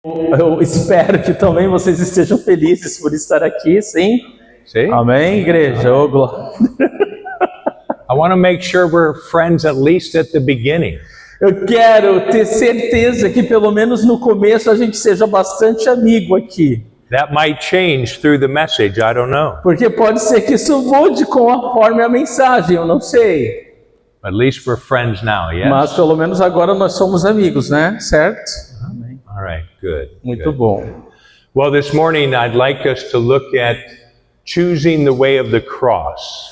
Eu espero que também vocês estejam felizes por estar aqui, sim? See? Amém, igreja? Oh, glória. I want to make sure we're friends at least at the beginning. Eu quero ter certeza que pelo menos no começo a gente seja bastante amigo aqui. That might change through the message, I don't know. Porque pode ser que isso mude conforme a mensagem, eu não sei. At least we're friends now, yes? Mas pelo menos agora nós somos amigos, né? Certo? Amém. All right, good. Muito good. bom. Well, this morning I'd like us to look at choosing the way of the cross.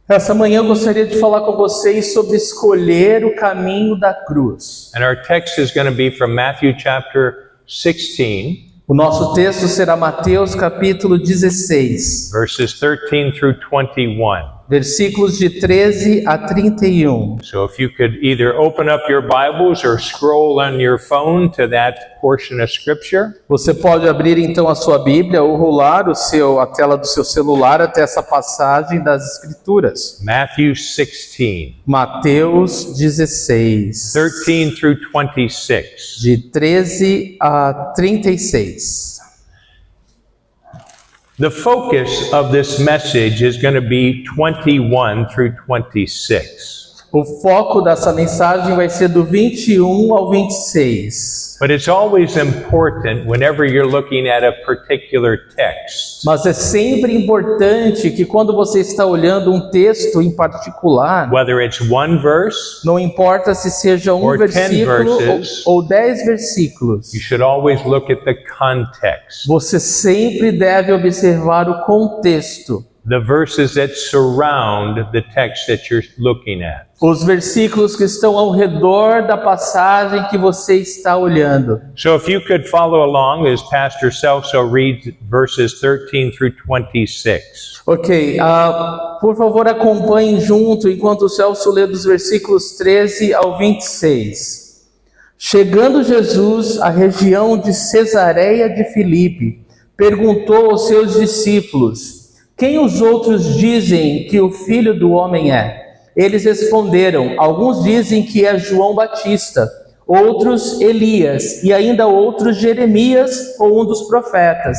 Essa manhã eu gostaria de falar com vocês sobre escolher o caminho da cruz. And our text is going to be from Matthew chapter 16. O nosso texto será Mateus capítulo 16, verses 13 through 21. versículos de 13 a 31. So if you could either open up your Bibles or scroll on your phone to that portion of Scripture. Você pode abrir então a sua Bíblia ou rolar a tela do seu celular até essa passagem das Escrituras. Matthew 16. Mateus 16, 13 through 26. de 13 a 36. The focus of this message is going to be 21 through 26. O foco dessa mensagem vai ser do 21 ao 26. But it's always important whenever you're looking at a particular text. Mas é sempre importante que quando você está olhando um texto em particular, Whether it's one verse, não importa se seja um or 10 versículo verses, ou 10 versículos, you should always look at the context. você sempre deve observar o contexto. The verses that surround the text that you're looking at. Os versículos que estão ao redor da passagem que você está olhando. So if you could follow along as Pastor Celso reads verses 13 through 26. Ok, por favor acompanhem junto enquanto o Celso lê dos versículos 13 ao 26. Chegando Jesus à região de Cesareia de Filipe, perguntou aos seus discípulos: quem os outros dizem que o Filho do Homem é? Eles responderam: alguns dizem que é João Batista, outros Elias e ainda outros Jeremias ou um dos profetas.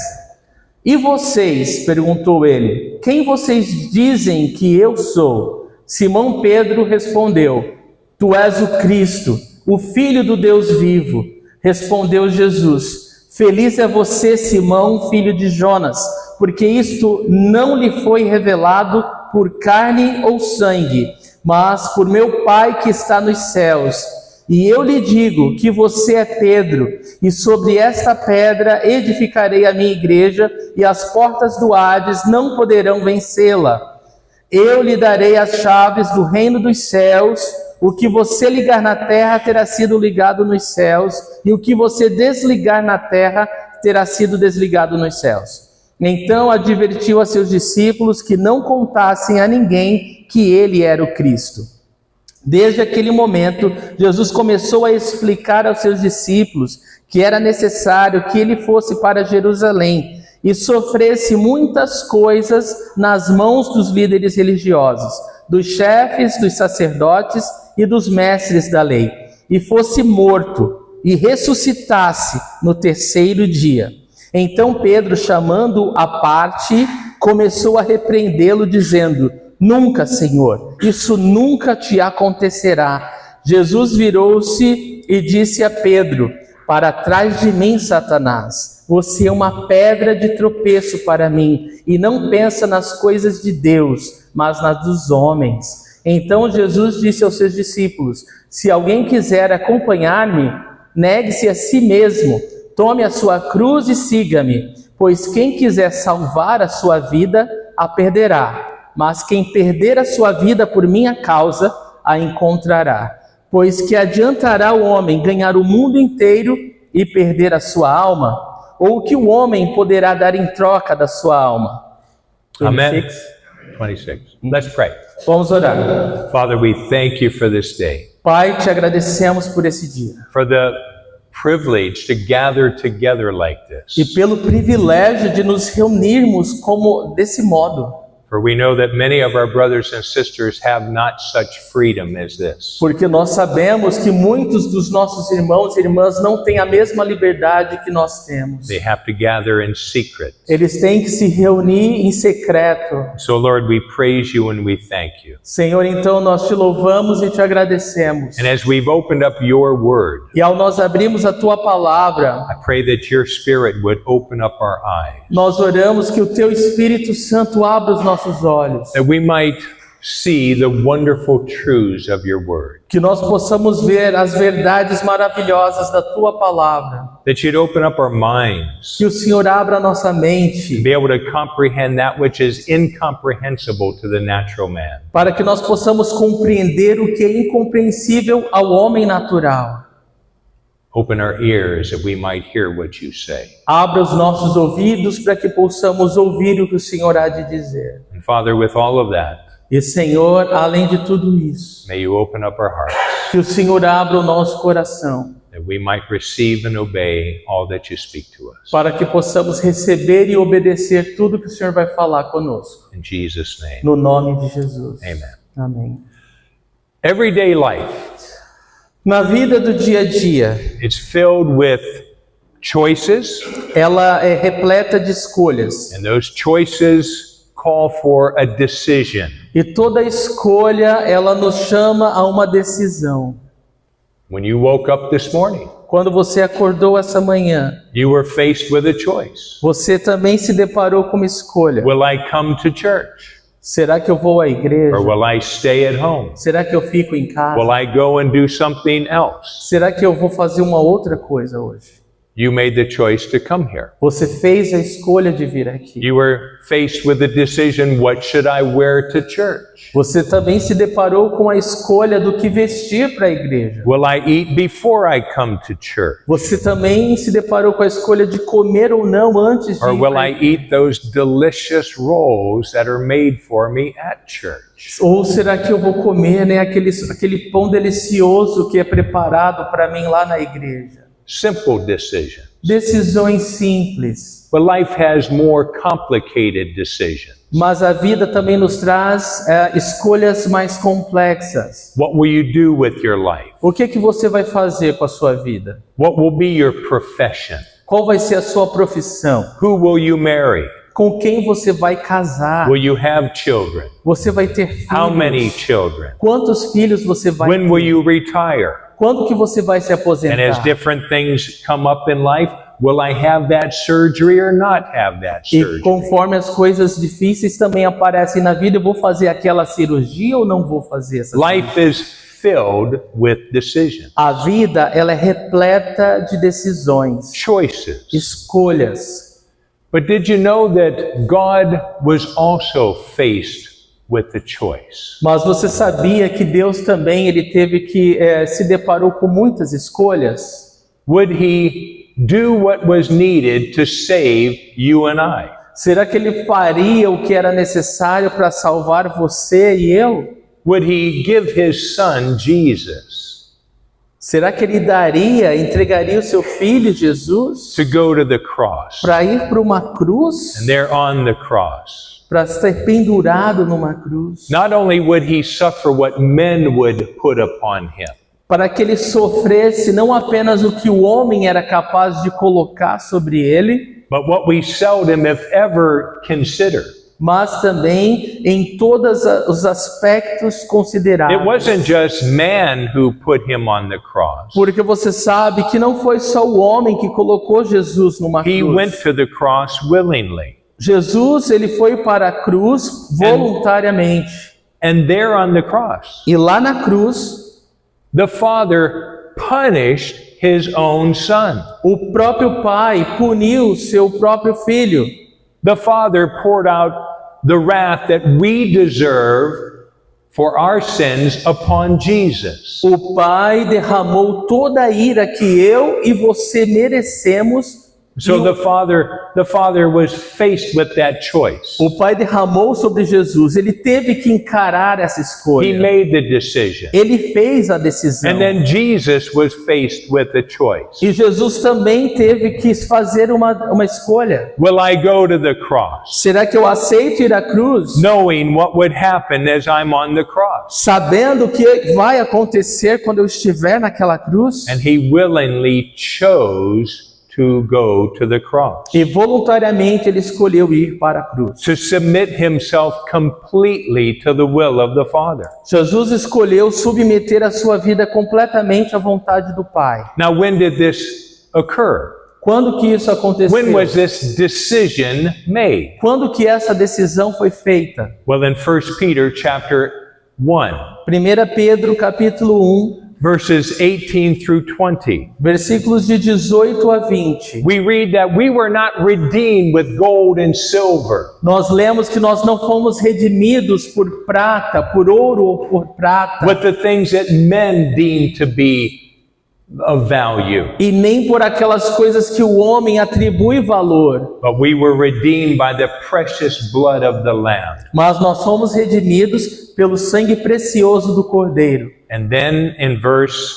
E vocês? Perguntou ele. Quem vocês dizem que eu sou? Simão Pedro respondeu: tu és o Cristo, o Filho do Deus vivo. Respondeu Jesus: feliz é você, Simão, filho de Jonas, porque isto não lhe foi revelado por carne ou sangue, mas por meu Pai que está nos céus. E eu lhe digo que você é Pedro, e sobre esta pedra edificarei a minha igreja, e as portas do Hades não poderão vencê-la. Eu lhe darei as chaves do reino dos céus. O que você ligar na terra terá sido ligado nos céus, e o que você desligar na terra terá sido desligado nos céus. Então advertiu a seus discípulos que não contassem a ninguém que ele era o Cristo. Desde aquele momento, Jesus começou a explicar aos seus discípulos que era necessário que ele fosse para Jerusalém e sofresse muitas coisas nas mãos dos líderes religiosos, dos chefes, dos sacerdotes e dos mestres da lei, e fosse morto e ressuscitasse no terceiro dia. Então Pedro, chamando-o à parte, começou a repreendê-lo, dizendo: nunca, Senhor, isso nunca te acontecerá. Jesus virou-se e disse a Pedro: para trás de mim, Satanás, você é uma pedra de tropeço para mim, e não pensa nas coisas de Deus, mas nas dos homens. Então Jesus disse aos seus discípulos: se alguém quiser acompanhar-me, negue-se a si mesmo, tome a sua cruz e siga-me, pois quem quiser salvar a sua vida, a perderá, mas quem perder a sua vida por minha causa, a encontrará. Pois que adiantará o homem ganhar o mundo inteiro e perder a sua alma? Ou o que o homem poderá dar em troca da sua alma? Amen. 26. Let's pray. Vamos orar. Father, we thank you for this day. Pai, te agradecemos por esse dia. For the privilege to gather together like E this. pelo privilégio de nos reunirmos como desse modo. For we know that many of our brothers and sisters have not such freedom as this. Porque nós sabemos que muitos dos nossos irmãos e irmãs não têm a mesma liberdade que nós temos. They have to gather in secret. Eles têm que se reunir em secreto. So Lord, we praise you and we thank you. Senhor, então nós te louvamos e te agradecemos. And as we've opened up your word, E ao nós abrirmos a tua palavra, I pray that your Spirit would open up our eyes, nós oramos que o teu Espírito Santo abra os nossos olhos, that we might see the wonderful truths of your word, que nós possamos ver as verdades maravilhosas da tua palavra, that you'd open up our minds que o Senhor abra a nossa to mente, be able to comprehend that which is incomprehensible to the natural man. para que nós possamos compreender o que é incompreensível ao homem natural. Open our ears that we might hear what you say. Abra os nossos ouvidos para que possamos ouvir o que o Senhor há de dizer. And Father, with all of that, E Senhor, além de tudo isso, may you open up our hearts, que o Senhor abra o nosso coração, that we might receive and obey all that you speak to us. para que possamos receber e obedecer tudo que o Senhor vai falar conosco. In Jesus' name, No nome de Jesus. amen. Amém. Everyday life, Na vida do dia a dia, it's filled with choices, ela é repleta de escolhas. and those choices call for a decision. E toda escolha, ela nos chama a uma decisão. When you woke up this morning, Quando você acordou essa manhã, you were faced with a choice. você também se deparou com uma escolha. Will I come to church? Será que eu vou à igreja? Or will I stay at home? Será que eu fico em casa? Will I go and do something else? Será que eu vou fazer uma outra coisa hoje? You made the choice to come here. Você fez a escolha de vir aqui. You were faced with the decision, what should I wear to church? Você também se deparou com a escolha do que vestir para a igreja. Will I eat before I come to church? Você também se deparou com a escolha de comer ou não antes de Or ir will pra I eat those delicious rolls that are made for me at church? Ou será que eu vou comer, né, aquele pão delicioso que é preparado para mim lá na igreja? Simple decisions. Decisões simples. But life has more complicated decisions. Mas a vida também nos traz escolhas mais complexas. What will you do with your life? O que você vai fazer com a sua vida? What will be your profession? Qual vai ser a sua profissão? Who will you marry? Com quem você vai casar? Will you have children? Você vai ter filhos? How many children? Quantos filhos você vai When ter? will you retire? Quando que você vai se And as aposentar? different things come up in life, will I have that surgery or not have that E surgery? conforme as coisas difíceis também aparecem na vida, eu vou fazer aquela cirurgia ou não vou fazer essa cirurgia? Life is filled with decisions, A vida, ela é repleta de decisões, choices. escolhas. But did you know that God was also faced with the choice? Mas você sabia que Deus também ele teve que se deparou com muitas escolhas? Would he do what was needed to save you and I? Será que ele faria o que era necessário para salvar você e eu? Would he give his son Jesus Será que ele entregaria o seu filho Jesus to go to the cross? para ir para uma cruz? And there on the cross, Para ser pendurado numa cruz? not only would he suffer what men would put upon him, Para que ele sofresse não apenas o que o homem era capaz de colocar sobre ele, but what we seldom, if ever, consider. mas também em todos os aspectos It considerados. wasn't just man who put him on the cross. Porque você sabe que não foi só o homem que colocou Jesus numa He went cruz. to the cross willingly. Jesus, ele foi para a cruz voluntariamente. And there on the cross, E lá na cruz, the Father punished his own son. o próprio Pai puniu seu próprio filho. The Father poured out the wrath that we deserve for our sins upon Jesus. O Pai derramou toda a ira que eu e você merecemos So the Father was faced with that choice. O Pai derramou sobre Jesus, ele teve que encarar essa He escolha. made the decision. Ele fez a decisão. And then Jesus was faced with the choice. E Jesus também teve que fazer uma escolha. Will I go to the cross, Será que eu aceito ir à cruz, knowing what would happen as I'm on the cross? sabendo o que vai acontecer quando eu estiver naquela cruz? And he willingly chose to go to the cross, E voluntariamente ele escolheu ir para a cruz. to submit himself completely to the will of the Father. Jesus escolheu submeter a sua vida completamente à vontade do Pai. Now, when did this occur? Quando que isso aconteceu? When was this decision made? Quando que essa decisão foi feita? Well, in 1 Peter chapter 1, 1 Pedro capítulo 1, verses 18 through 20. versículos de 18 a 20. We read that we were not redeemed with gold and silver, Nós lemos que nós não fomos redimidos por prata, por ouro ou por prata, with the things that men deem to be of value, e nem por aquelas coisas que o homem atribui valor, but we were redeemed by the precious blood of the Lamb. mas nós fomos redimidos pelo sangue precioso do Cordeiro. And then in verse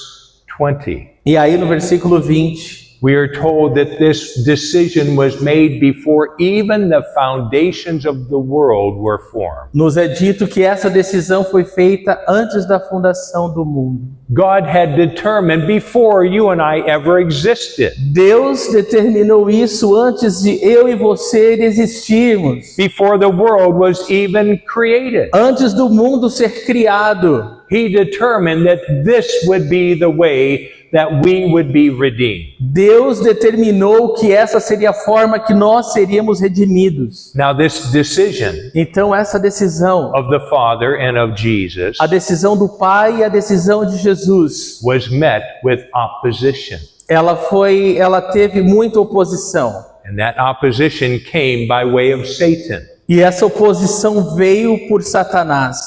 20, E aí no versículo 20, we are told that this decision was made before even the foundations of the world were formed. nos é dito que essa decisão foi feita antes da fundação do mundo. God had determined before you and I ever existed, Deus determinou isso antes de eu e você existirmos, before the world was even created. antes do mundo ser criado. He determined that this would be the way that we would be redeemed. Deus determinou que essa seria a forma que nós seríamos redimidos. Now, this decision Então essa decisão, of the Father and of Jesus a decisão do Pai e a decisão de Jesus, was met with opposition. ela teve muita oposição. And that opposition came by way of Satan. E essa oposição veio por Satanás.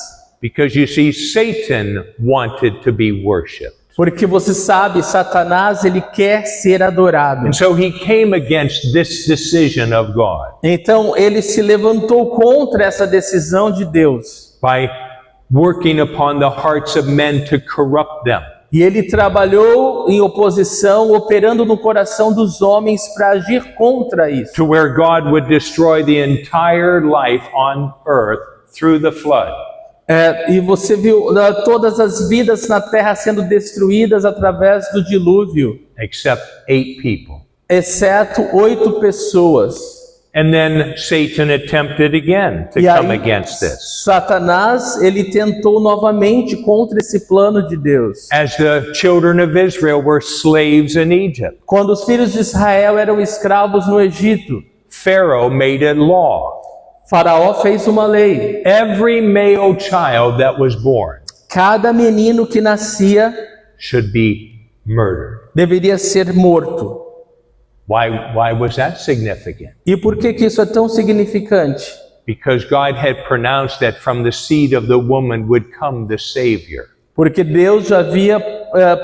Because you see, Satan wanted to be worshipped. Porque você sabe, Satanás, ele quer ser adorado. And so he came against this decision of God Então ele se levantou contra essa decisão de Deus. by working upon the hearts of men to corrupt them. E ele trabalhou em oposição, operando no coração dos homens para agir contra isso. To where God would destroy the entire life on earth through the flood. E você viu todas as vidas na terra sendo destruídas através do dilúvio, Except 8 people. exceto 8 pessoas. And then Satan attempted again to E come aí, against this. Satanás, ele tentou novamente contra esse plano de Deus. As the children of Israel were slaves in Egypt, Quando os filhos de Israel eram escravos no Egito, Pharaoh made a law. Faraó fez uma lei. Every male child that was born Cada menino que nascia should be murdered. deveria ser morto. Why was that significant? E por que isso é tão significante? Because God had pronounced that from the seed of the woman would come the Savior. Porque Deus já havia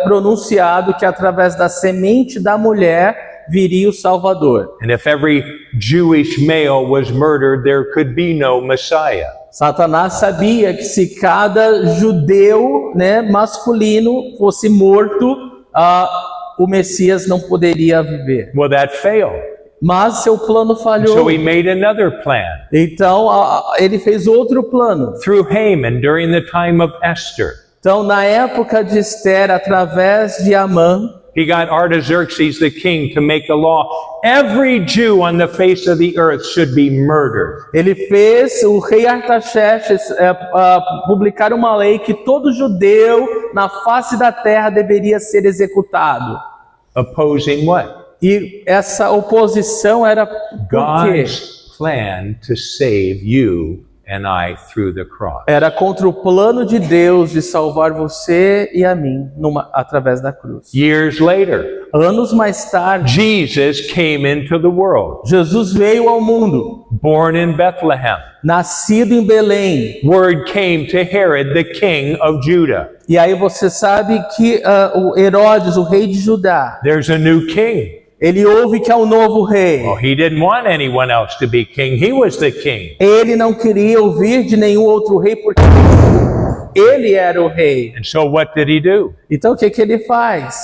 pronunciado que através da semente da mulher viria o Salvador. And if every Jewish male was murdered, there could be no Messiah. Satanás sabia que se cada judeu, masculino fosse morto, o Messias não poderia viver. Well, that failed. Mas seu plano falhou. So he made another plan. Então ele fez outro plano. Through Haman during the time of Esther. Então na época de Esther, através de Amã, he got Artaxerxes the king to make a law. Every Jew on the face of the earth should be murdered. ele fez o rei Artaxerxes publicar uma lei que todo judeu na face da terra deveria ser executado. Opposing what? E essa oposição era por quê? God's plan to save you and I through the cross. Era contra o plano de Deus de salvar você e a mim através da cruz. Years later, Anos mais tarde, Jesus came into the world, Jesus veio ao mundo, born in Bethlehem. nascido em Belém. Word came to Herod, the king of Judah. E aí você sabe que o Herodes, o rei de Judá, There's a new king. Ele ouve que é o novo rei. Well, he didn't want anyone else to be king. He was the king. Ele não queria ouvir de nenhum outro rei porque ele era o rei. And so what did he do? Então o que ele faz?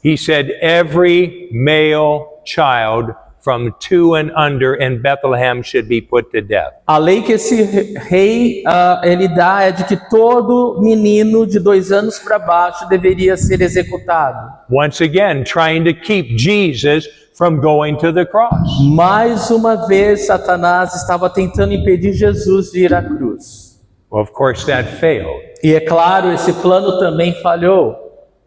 He said, every male child from 2 and under in Bethlehem should be put to death. A lei que esse rei ele dá é de que todo menino de 2 anos para baixo deveria ser executado. Once again, trying to keep Jesus from going to the cross. Mais uma vez, Satanás estava tentando impedir Jesus de ir à cruz. Well, of course, that failed. E é claro, esse plano também falhou.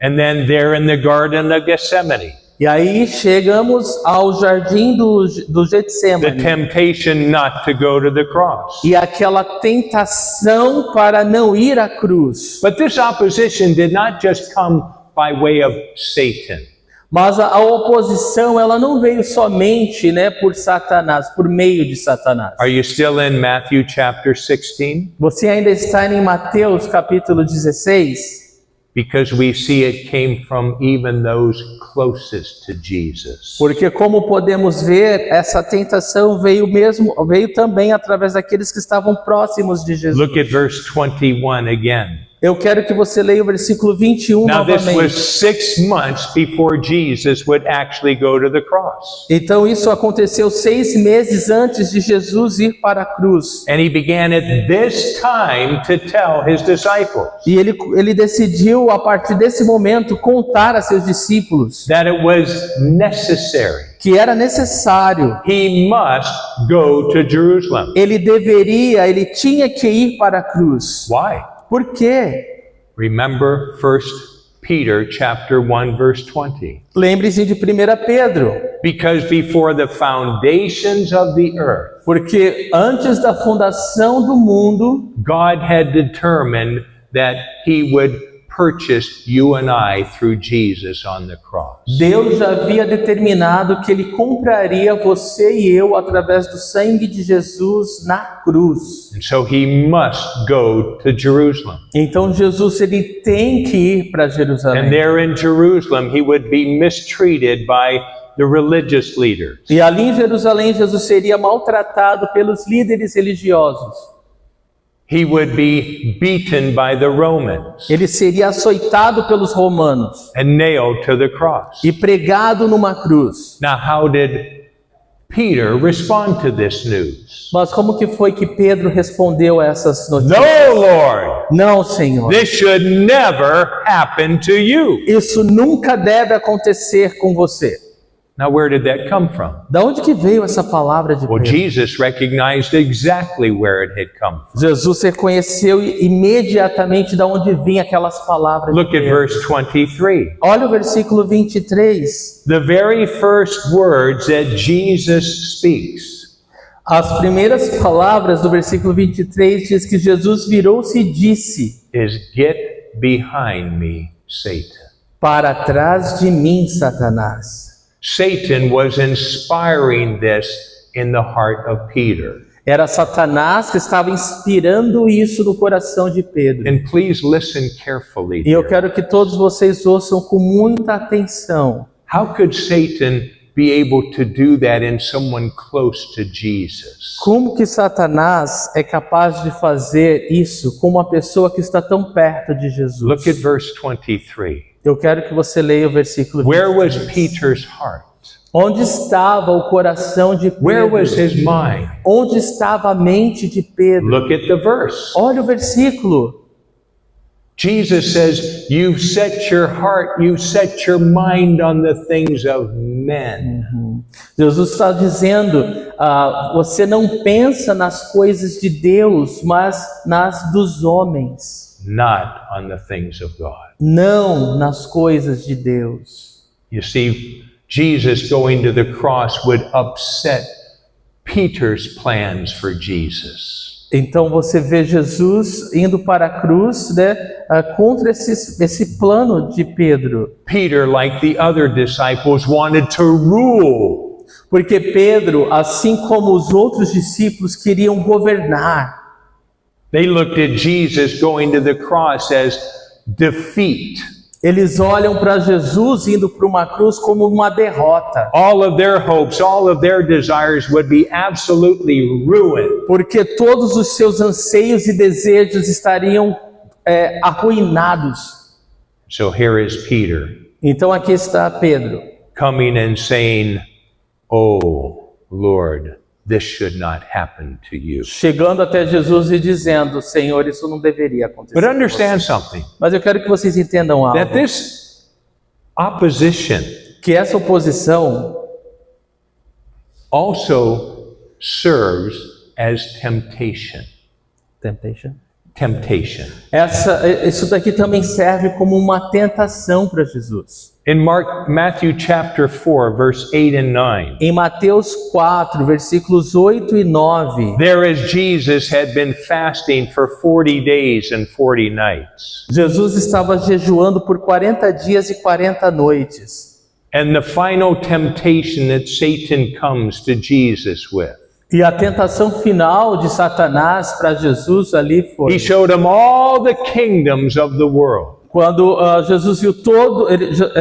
And then there in the Garden of Gethsemane, E aí chegamos ao jardim do the Getsemane. temptation not to go to the cross. E aquela tentação para não ir à cruz. But this opposition did not just come by way of Satan. Mas a oposição, ela não veio somente, por Satanás, por meio de Satanás. Are you still in Matthew chapter 16? Você ainda está em Mateus capítulo 16? Because we see it came from even those closest to Jesus. Porque como podemos ver, essa tentação veio também através daqueles que estavam próximos de Jesus. Look at verse 21 again. Eu quero que você leia o versículo 21 Now this was novamente. 6 months before Jesus would actually go to the cross. Então isso aconteceu 6 meses antes de Jesus ir para a cruz. And he began at this time to tell his disciples E ele decidiu, a partir desse momento, contar a seus discípulos that it was necessary. que era necessário. He must go to Jerusalem. Ele tinha que ir para a cruz. Why? Por quê? Remember 1 Peter chapter 1 verse 20. Lembre-se de 1 Pedro. Because before the foundations of the earth, Porque antes da fundação do mundo, God had determined that he would purchase you and I through Jesus on the cross. Deus já havia determinado que Ele compraria você e eu através do sangue de Jesus na cruz. And so he must go to Jerusalem. Então Jesus ele tem que ir para And Jerusalém. there in Jerusalem he would be mistreated by the religious leaders. E ali em Jerusalém Jesus seria maltratado pelos líderes religiosos. He would be beaten by the Romans Ele seria açoitado pelos romanos and nailed to the cross. e pregado numa cruz. Now, how did Peter respond to this news? Mas como que foi que Pedro respondeu a essas notícias? No, Lord, Não, Senhor. this should never happen to you. Isso nunca deve acontecer com você. Now, where did that come from? Da onde que veio essa palavra de Well, Pedro? Jesus recognized exactly where it had come from. Jesus reconheceu imediatamente da onde vinham aquelas palavras de Look at Pedro. verse 23. Olha o versículo 23. The very first words that Jesus speaks. As primeiras palavras do versículo 23 diz que Jesus virou-se e disse: Is get behind me, Satan. Para trás de mim, Satanás. Satan was inspiring this in the heart of Peter. Era Satanás que estava inspirando isso no coração de Pedro. And please listen carefully. E eu Here. quero que todos vocês ouçam com muita atenção. How could Satan be able to do that in someone close to Jesus? Como que Satanás é capaz de fazer isso com uma pessoa que está tão perto de Jesus? Look at verse 23. Eu quero que você leia o versículo Where was 23. Peter's heart? Onde estava o coração de Where was Pedro? his mind? Onde estava a mente de Pedro? Look at the verse. Olha o versículo. Jesus says, you set your heart, you set your mind on the things of men. Jesus está dizendo, você não pensa nas coisas de Deus, mas nas dos homens. Not on the things of God. Não nas coisas de Deus. You see, Jesus going to the cross would upset Peter's plans for Jesus. Então você vê Jesus indo para a cruz, contra esse plano de Pedro. Peter, like the other disciples, wanted to rule. Porque Pedro, assim como os outros discípulos, queriam governar. They looked at Jesus going to the cross as defeat. Eles olham para Jesus indo para uma cruz como uma derrota. All of their hopes, all of their desires would be absolutely ruined. Porque todos os seus anseios e desejos estariam arruinados. So here is Peter Então aqui está Pedro, coming and saying, "Oh, Lord, this should not happen to you." chegando até Jesus e dizendo: Senhor, isso não deveria acontecer. But com understand você. something, Mas eu quero que vocês entendam algo. that this opposition Que essa oposição also serves as temptation. Temptation. Isso daqui também serve como uma tentação para Jesus. In Matthew chapter 4, verse 8 and 9, Em Mateus 4, versículos 8 e 9, there as Jesus had been fasting for 40 days and 40 nights. Jesus estava jejuando por 40 dias e 40 noites. And the final temptation that Satan comes to Jesus with, E a tentação final de Satanás para Jesus ali foi he showed him all the kingdoms of the world. quando Jesus viu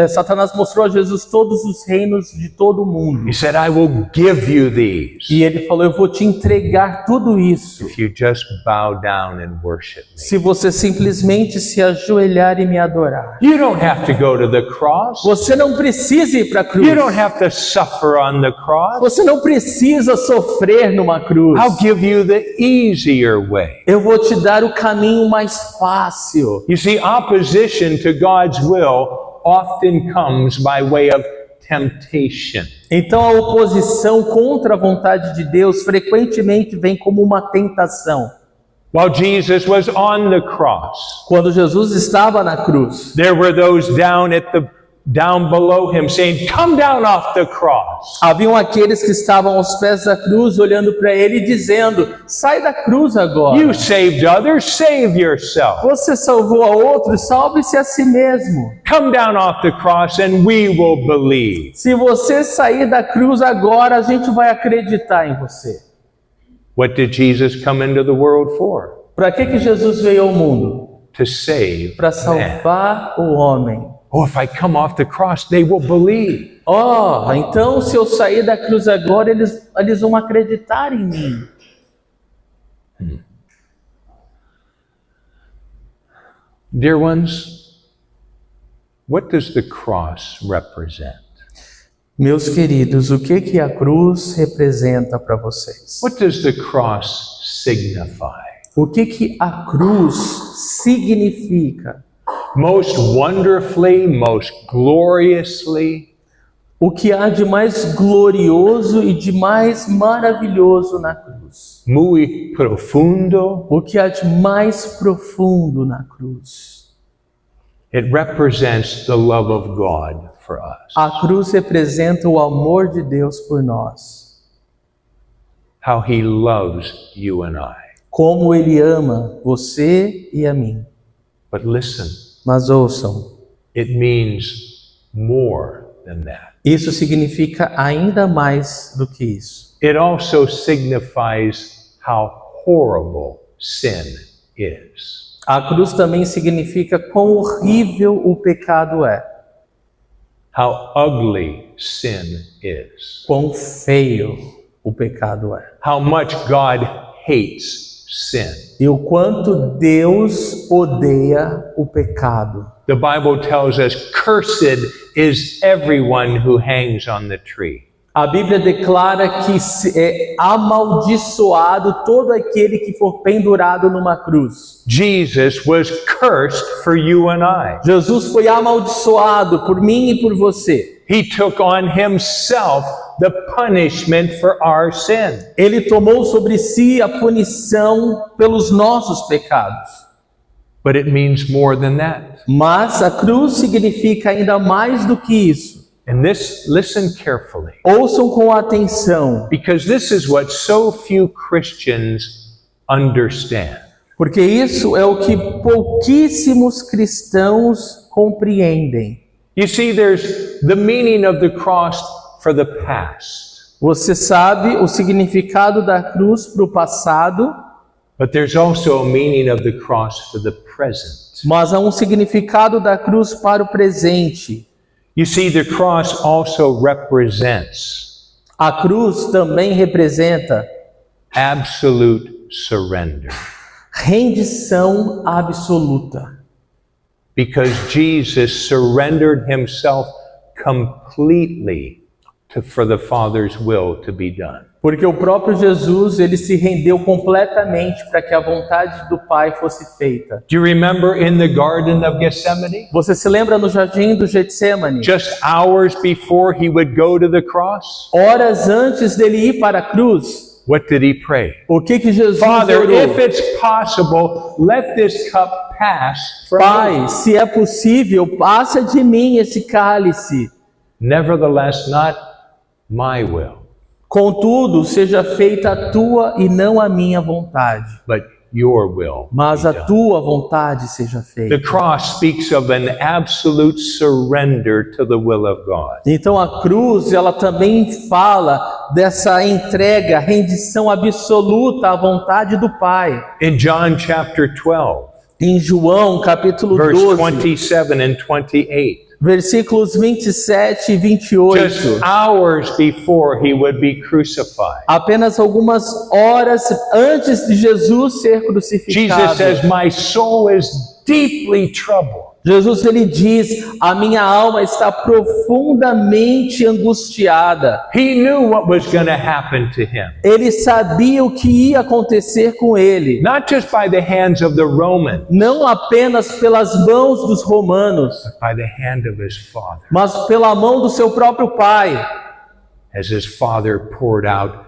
Satanás mostrou a Jesus todos os reinos de todo o mundo. He said, "I will give you these E ele falou: eu vou te entregar tudo isso if you just bow down and worship me." se você simplesmente se ajoelhar e me adorar. You don't have to go to the cross. Você não precisa ir para a cruz. You don't have to suffer on the cross. Você não precisa sofrer numa cruz. I'll give you the easier way. Eu vou te dar o caminho mais fácil. You see, opposition to God's will often comes by way of temptation. Então a oposição contra a vontade de Deus frequentemente vem como uma tentação. While Jesus was on the cross, Quando Jesus estava na cruz, there were those down below him saying, "Come down off the cross." haviam aqueles que estavam aos pés da cruz olhando para ele e dizendo: sai da cruz agora. You saved others, save yourself. Você salvou a outros, salve-se a si mesmo. Come down off the cross and we will believe. Se você sair da cruz agora, a gente vai acreditar em você. What did Jesus come into the world for? Para que Jesus veio ao mundo? To save Para man. salvar o homem. Oh, if I come off the cross, they will believe. Então se eu sair da cruz agora, eles vão acreditar em mim. Dear ones, what does the cross represent? Meus queridos, o que a cruz representa para vocês? What does the cross signify? O que a cruz significa? Most wonderfully, most gloriously, O que há de mais glorioso e de mais maravilhoso na cruz? muy profundo. O que há de mais profundo na cruz? It represents the love of God for us. A cruz representa o amor de Deus por nós. How he loves you and I. Como Ele ama você e a mim. But listen, Mas ouçam, it means more than that. isso significa ainda mais do que isso. It also signifies how horrible sin is. A cruz também significa quão horrível o pecado é. How ugly sin is. Quão feio o pecado é. How much God hates sin. E o quanto Deus odeia o pecado. The Bible tells us, "Cursed is everyone who hangs on the tree." A Bíblia declara que é amaldiçoado todo aquele que for pendurado numa cruz. Jesus was cursed for you and I. Jesus foi amaldiçoado por mim e por você. He took on himself the punishment for our sin. Ele tomou sobre si a punição pelos nossos pecados. But it means more than that. Mas a cruz significa ainda mais do que isso. And listen carefully, Ouçam com atenção, because this is what so few Christians understand. porque isso é o que pouquíssimos cristãos compreendem. You see, there's the meaning of the cross for the past, Você sabe o significado da cruz para o passado, but there's also a meaning of the cross for the present. Mas há um significado da cruz para o presente. You see, the cross also represents A cruz também representa absolute surrender. rendição absoluta. Because Jesus surrendered himself completely for the Father's will to be done. Porque o próprio Jesus, ele se rendeu completamente para que a vontade do Pai fosse feita. Do you remember in the Garden of Gethsemane? Você se lembra no jardim do Getsemane? Just hours before he would go to the cross, Horas antes dele ir para a cruz, what did he pray? o que Jesus Father, orou? if it's possible, let this cup pass from me. Pai, se é possível, passa de mim esse cálice. Nevertheless, not my will, Contudo, seja feita a tua e não a minha vontade, but your will. mas be a done. tua vontade seja The feita. cross speaks of an absolute surrender to the will of God. Então a cruz, ela também fala dessa entrega, rendição absoluta à vontade do Pai. In John chapter 12, Em João, capítulo verse 12, 27 and 28, versículos 27 e 28. just hours before he would be crucified, Apenas algumas horas antes de Jesus ser crucificado. Jesus says, "My soul is deeply troubled." Jesus, ele diz, a minha alma está profundamente angustiada. He knew what was going to happen to him, Ele sabia o que ia acontecer com ele. not just by the hands of the Romans, Não apenas pelas mãos dos romanos, by the hand of his Father, mas pela mão do seu próprio Pai. as his Father poured out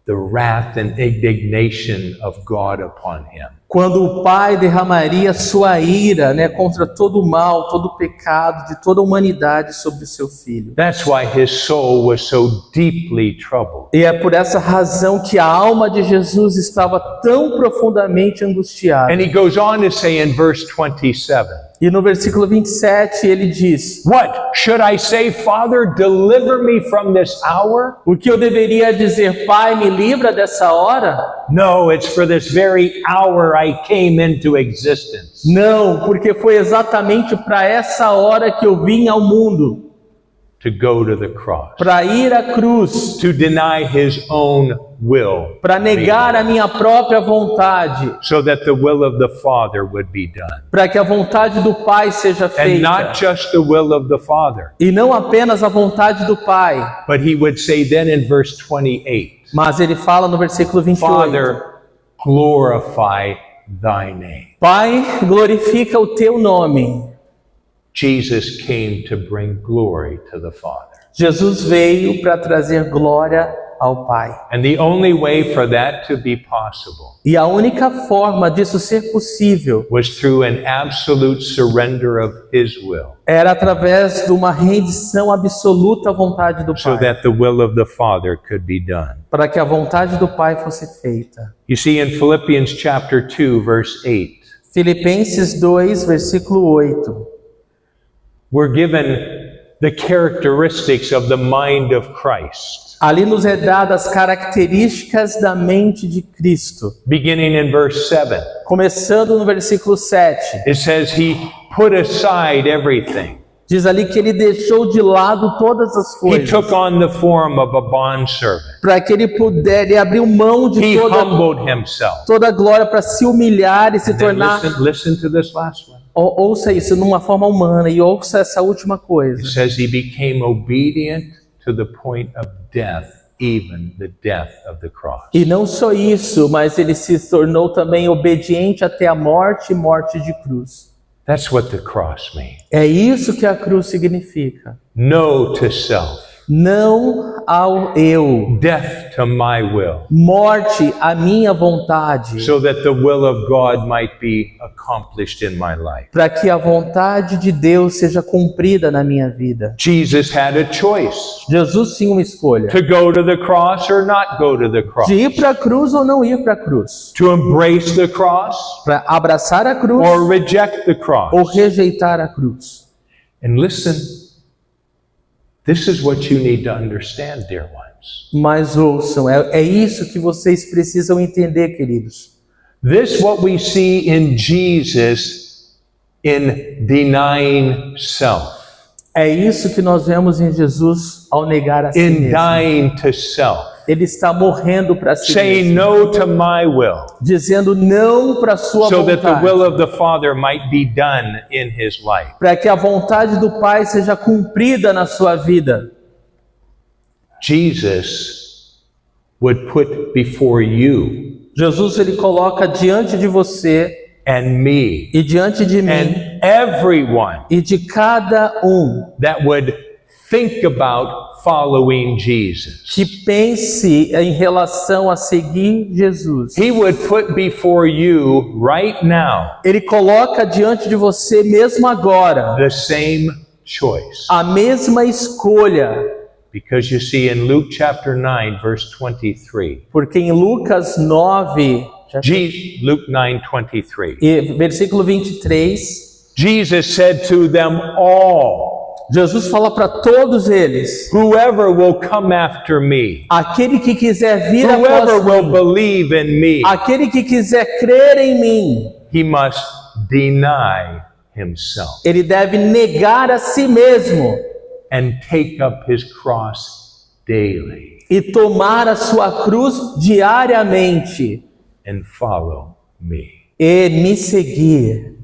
the wrath and indignation of God upon him. Quando o Pai derramaria sua ira, contra todo o mal, todo o pecado de toda a humanidade sobre o seu Filho. That's why his soul was so deeply troubled. E é por essa razão que a alma de Jesus estava tão profundamente angustiada. And he goes on to say in verse 27, E no versículo 27 ele diz: "What should I say, Father, deliver me from this hour? o que eu deveria dizer, Pai, me livra dessa hora? No, it's for this very hour I came into existence." Não, porque foi exatamente para essa hora que eu vim ao mundo, To go to the cross, para ir à cruz, to deny his own will, para negar a minha própria vontade, so that the will of the Father would be done. para que a vontade do Pai seja And feita. not just the will of the Father, E não apenas a vontade do Pai, but he would say then in verse 28, mas ele fala no versículo 28. Father, glorify thy name. Pai, glorifica o teu nome. Jesus came to bring glory to the Father. Jesus veio para trazer glória ao Pai. And the only way for that to be possible E a única forma disso ser possível was through an absolute surrender of his will, era através de uma rendição absoluta à vontade do so Pai, that the will of the Father could be done. para que a vontade do Pai fosse feita. You see, in Philippians chapter 2, verse 8, Filipenses 2, versículo 8. we're given the characteristics of the mind of Christ. Ali nos é dadas as características da mente de Cristo. Beginning in verse 7, Começando no versículo 7. it says he put aside everything. Diz ali que ele deixou de lado todas as He coisas, took on the form of a bondservant. para que ele pudesse abrir mão de He toda humbled himself. a glória, para se humilhar e se And then tornar... listen to this last one. Ouça isso numa forma humana e ouça essa última It coisa. says he became obedient to the point of death, even the death of the cross. E não só isso, mas ele se tornou também obediente até a morte e morte de cruz. That's what the cross means. É isso que a cruz significa. No to self, Não ao eu, death to my will, morte à minha vontade, so that the will of God might be accomplished in my life. para que a vontade de Deus seja cumprida na minha vida. Jesus had a choice Jesus tinha uma escolha, to go to the cross or not go to the cross, de ir para a cruz ou não ir para a cruz, to embrace the cross para abraçar a cruz or reject the cross. ou rejeitar a cruz. And listen, this is what you need to understand, dear ones. Mas ouçam, é isso que vocês precisam entender, queridos. This, what we see in Jesus, in denying self, É isso que nós vemos em Jesus ao negar a si in mesmo. dying to self, Ele está morrendo para si saying mesmo, no to my will, dizendo não para a sua so that the will vontade, of the Father might be done in his life. para que a vontade do Pai seja cumprida na sua vida. Jesus would put before you Jesus, ele coloca diante de você and me e diante de mim and everyone e de cada um that would think about following Jesus. que pense em relação a seguir Jesus. He would put before you right now Ele coloca diante de você mesmo agora the same choice. a mesma escolha. Because you see in Luke chapter 9 verse 23, Porque em Lucas 9, Luke 9:23, e versículo 23, Jesus said to them all, Jesus fala para todos eles: whoever will come after me, aquele que quiser vir whoever após will mim, believe in me, aquele que quiser crer em mim, he must deny himself ele deve negar a si mesmo and take up his cross daily e tomar a sua cruz diariamente and follow me. e me seguir.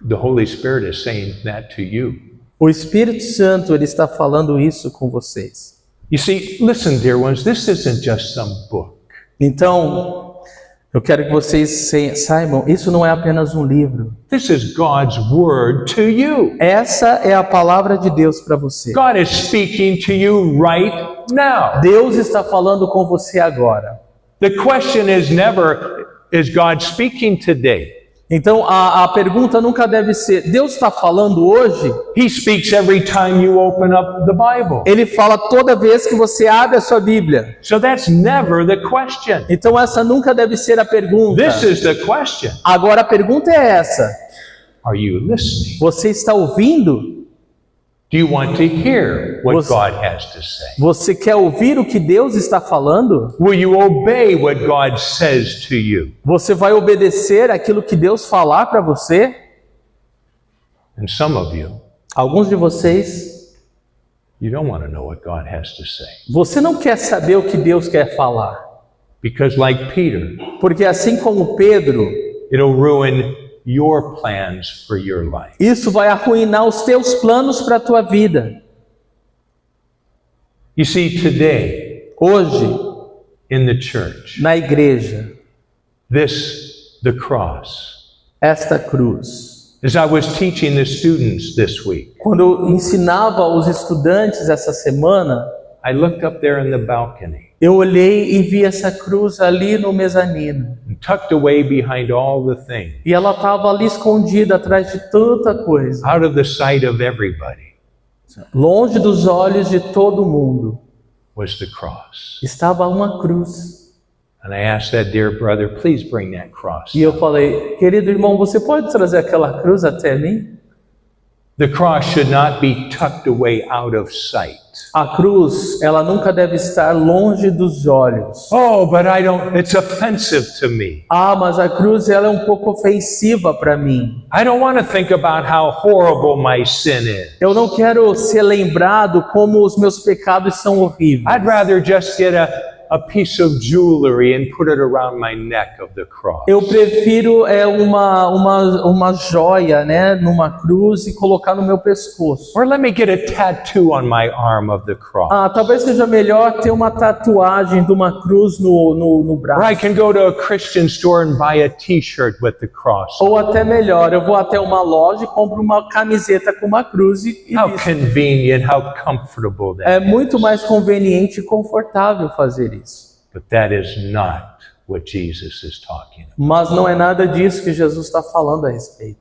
The Holy Spirit is saying that to you. O Espírito Santo, ele está falando isso com vocês. You see, listen, dear ones, this isn't just some book. Então, eu quero que vocês saibam, isso não é apenas um livro. This is God's word to you. Essa é a palavra de Deus para você. God is speaking to you right now. Deus está falando com você agora. The question is never, is God speaking today? Então, a pergunta nunca deve ser, Deus está falando hoje? He speaks every time you open up the Bible. Ele fala toda vez que você abre a sua Bíblia. So that's never the question. Então, essa nunca deve ser a pergunta. This is the question. Agora, a pergunta é essa. Are you listening? Você está ouvindo? Do you want to hear what Você- God has to say? Você quer ouvir o que Deus está falando? Will you obey what God says to you? Você vai obedecer aquilo que Deus falar para você? And some of you, Alguns de vocês, you don't want to know what God has to say. você não quer saber o que Deus quer falar. Because like Peter, Porque assim como Pedro, it'll ruin your plans for your life. isso vai arruinar os teus planos para a tua vida. You see, today Hoje, in the church, na igreja, the cross, esta cruz. as I was teaching the students this week, Quando eu ensinava os estudantes essa semana, I looked up there in the balcony eu olhei e vi essa cruz ali no mezanino. and tucked away behind all the things, E ela estava ali escondida atrás de tanta coisa. out of the sight of everybody, Longe dos olhos de todo mundo was the cross. estava uma cruz. And I asked that dear brother, please bring that cross. E eu falei, querido irmão, você pode trazer aquela cruz até mim? The cross should not be tucked away out of sight. A cruz, ela nunca deve estar longe dos olhos. Oh, but it's offensive to me. Ah, mas a cruz, ela é um pouco ofensiva para mim. I don't want to think about how horrible my sin is. Eu não quero ser lembrado como os meus pecados são horríveis. I'd rather just get a piece of jewelry and put it around my neck of the cross. Eu prefiro uma joia, né, numa cruz e colocar no meu pescoço. Or let me get a tattoo on my arm of the cross. Ah, talvez seja melhor ter uma tatuagem de uma cruz no Or I braço. can go to a Christian store and buy a t-shirt with the cross. Ou até melhor, eu vou até uma loja e compro uma camiseta com uma cruz e How visto. convenient, how comfortable that É is. muito mais conveniente e confortável fazer isso. But that is not what Jesus is talking about. Mas não é nada disso que Jesus está falando a respeito.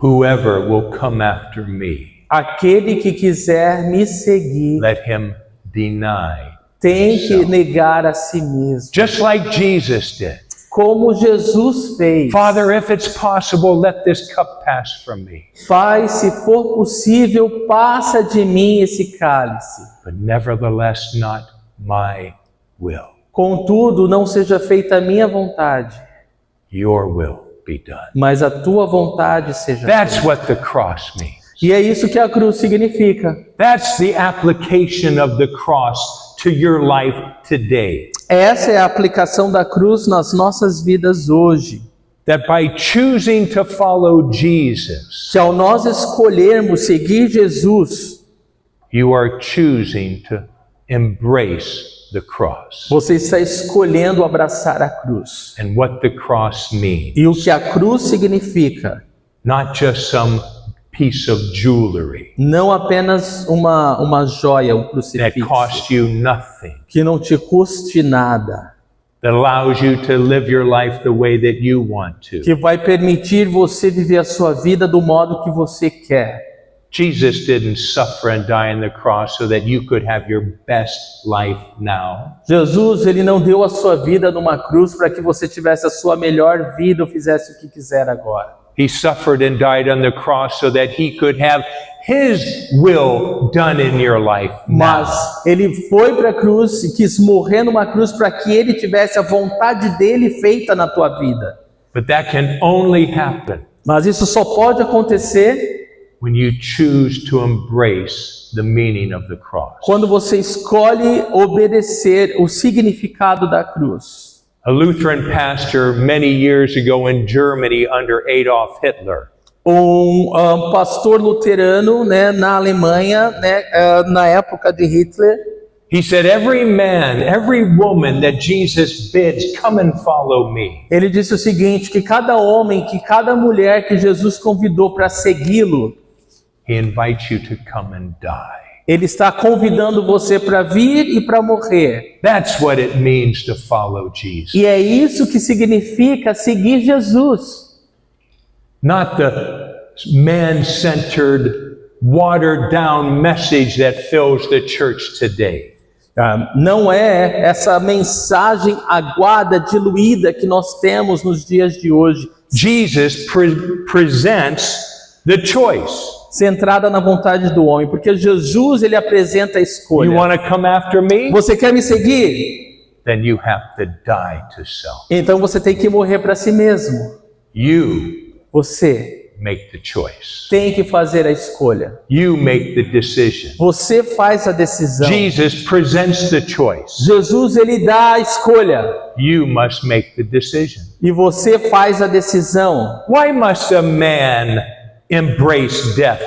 Whoever will come after me, Aquele que quiser me seguir let him deny. tem que negar a si mesmo. Just like Jesus did. Como Jesus fez. Father, if it's possible, let this cup pass from me. Pai, se for possível, passa de mim esse cálice. But nevertheless, not my will. Contudo, não seja feita a minha vontade, Your will. be done. mas a tua vontade seja That's feita. what the cross means. E é isso que a cruz significa. That's the application of the cross to your life today. Essa é a aplicação da cruz nas nossas vidas hoje. That by choosing to follow Jesus, Que ao nós escolhermos seguir Jesus, you are choosing to embrace the cross você está escolhendo abraçar a cruz. and what the cross means. E o que a cruz significa, Not just some piece of jewelry não apenas uma joia, um that crucifixo, cost you nothing, que não te custe nada, that allows you to live your life the way that you want to. que vai permitir você viver a sua vida do modo que você quer. Jesus didn't suffer and die on the cross so that you could have your best life now. Jesus, ele não deu a sua vida numa cruz para que você tivesse a sua melhor vida ou fizesse o que quiser agora. He suffered and died on the cross so that he could have his will done in your life now. Mas ele foi para a cruz e quis morrer numa cruz para que ele tivesse a vontade dele feita na tua vida. But that can only happen Mas isso só pode acontecer when you choose to embrace the meaning of the cross. quando você escolhe obedecer o significado da cruz. A Lutheran pastor many years ago in Germany under Adolf Hitler, Pastor luterano, né, na Alemanha, né, na época de Hitler, he said, every man, every woman that Jesus bids, come and follow me. ele disse o seguinte, que cada homem, que cada mulher que Jesus convidou para segui-lo, He invites you to come and die. ele está convidando você para vir e para morrer. That's what it means to follow Jesus. E é isso que significa seguir Jesus. Not the man-centered, watered-down message that fills the church today. Não é essa mensagem aguada, diluída que nós temos nos dias de hoje, Jesus presents the choice. centrada na vontade do homem, porque Jesus, ele apresenta a You escolha. want to come after me? Você quer me seguir? Then you have to die to self. Então você tem que morrer para si mesmo. You Você make the choice. tem que fazer a escolha. You make the decision. Você faz a decisão. Jesus presents the choice. Jesus, ele dá a escolha. You must make the decision. E você faz a decisão. Why must a man embrace death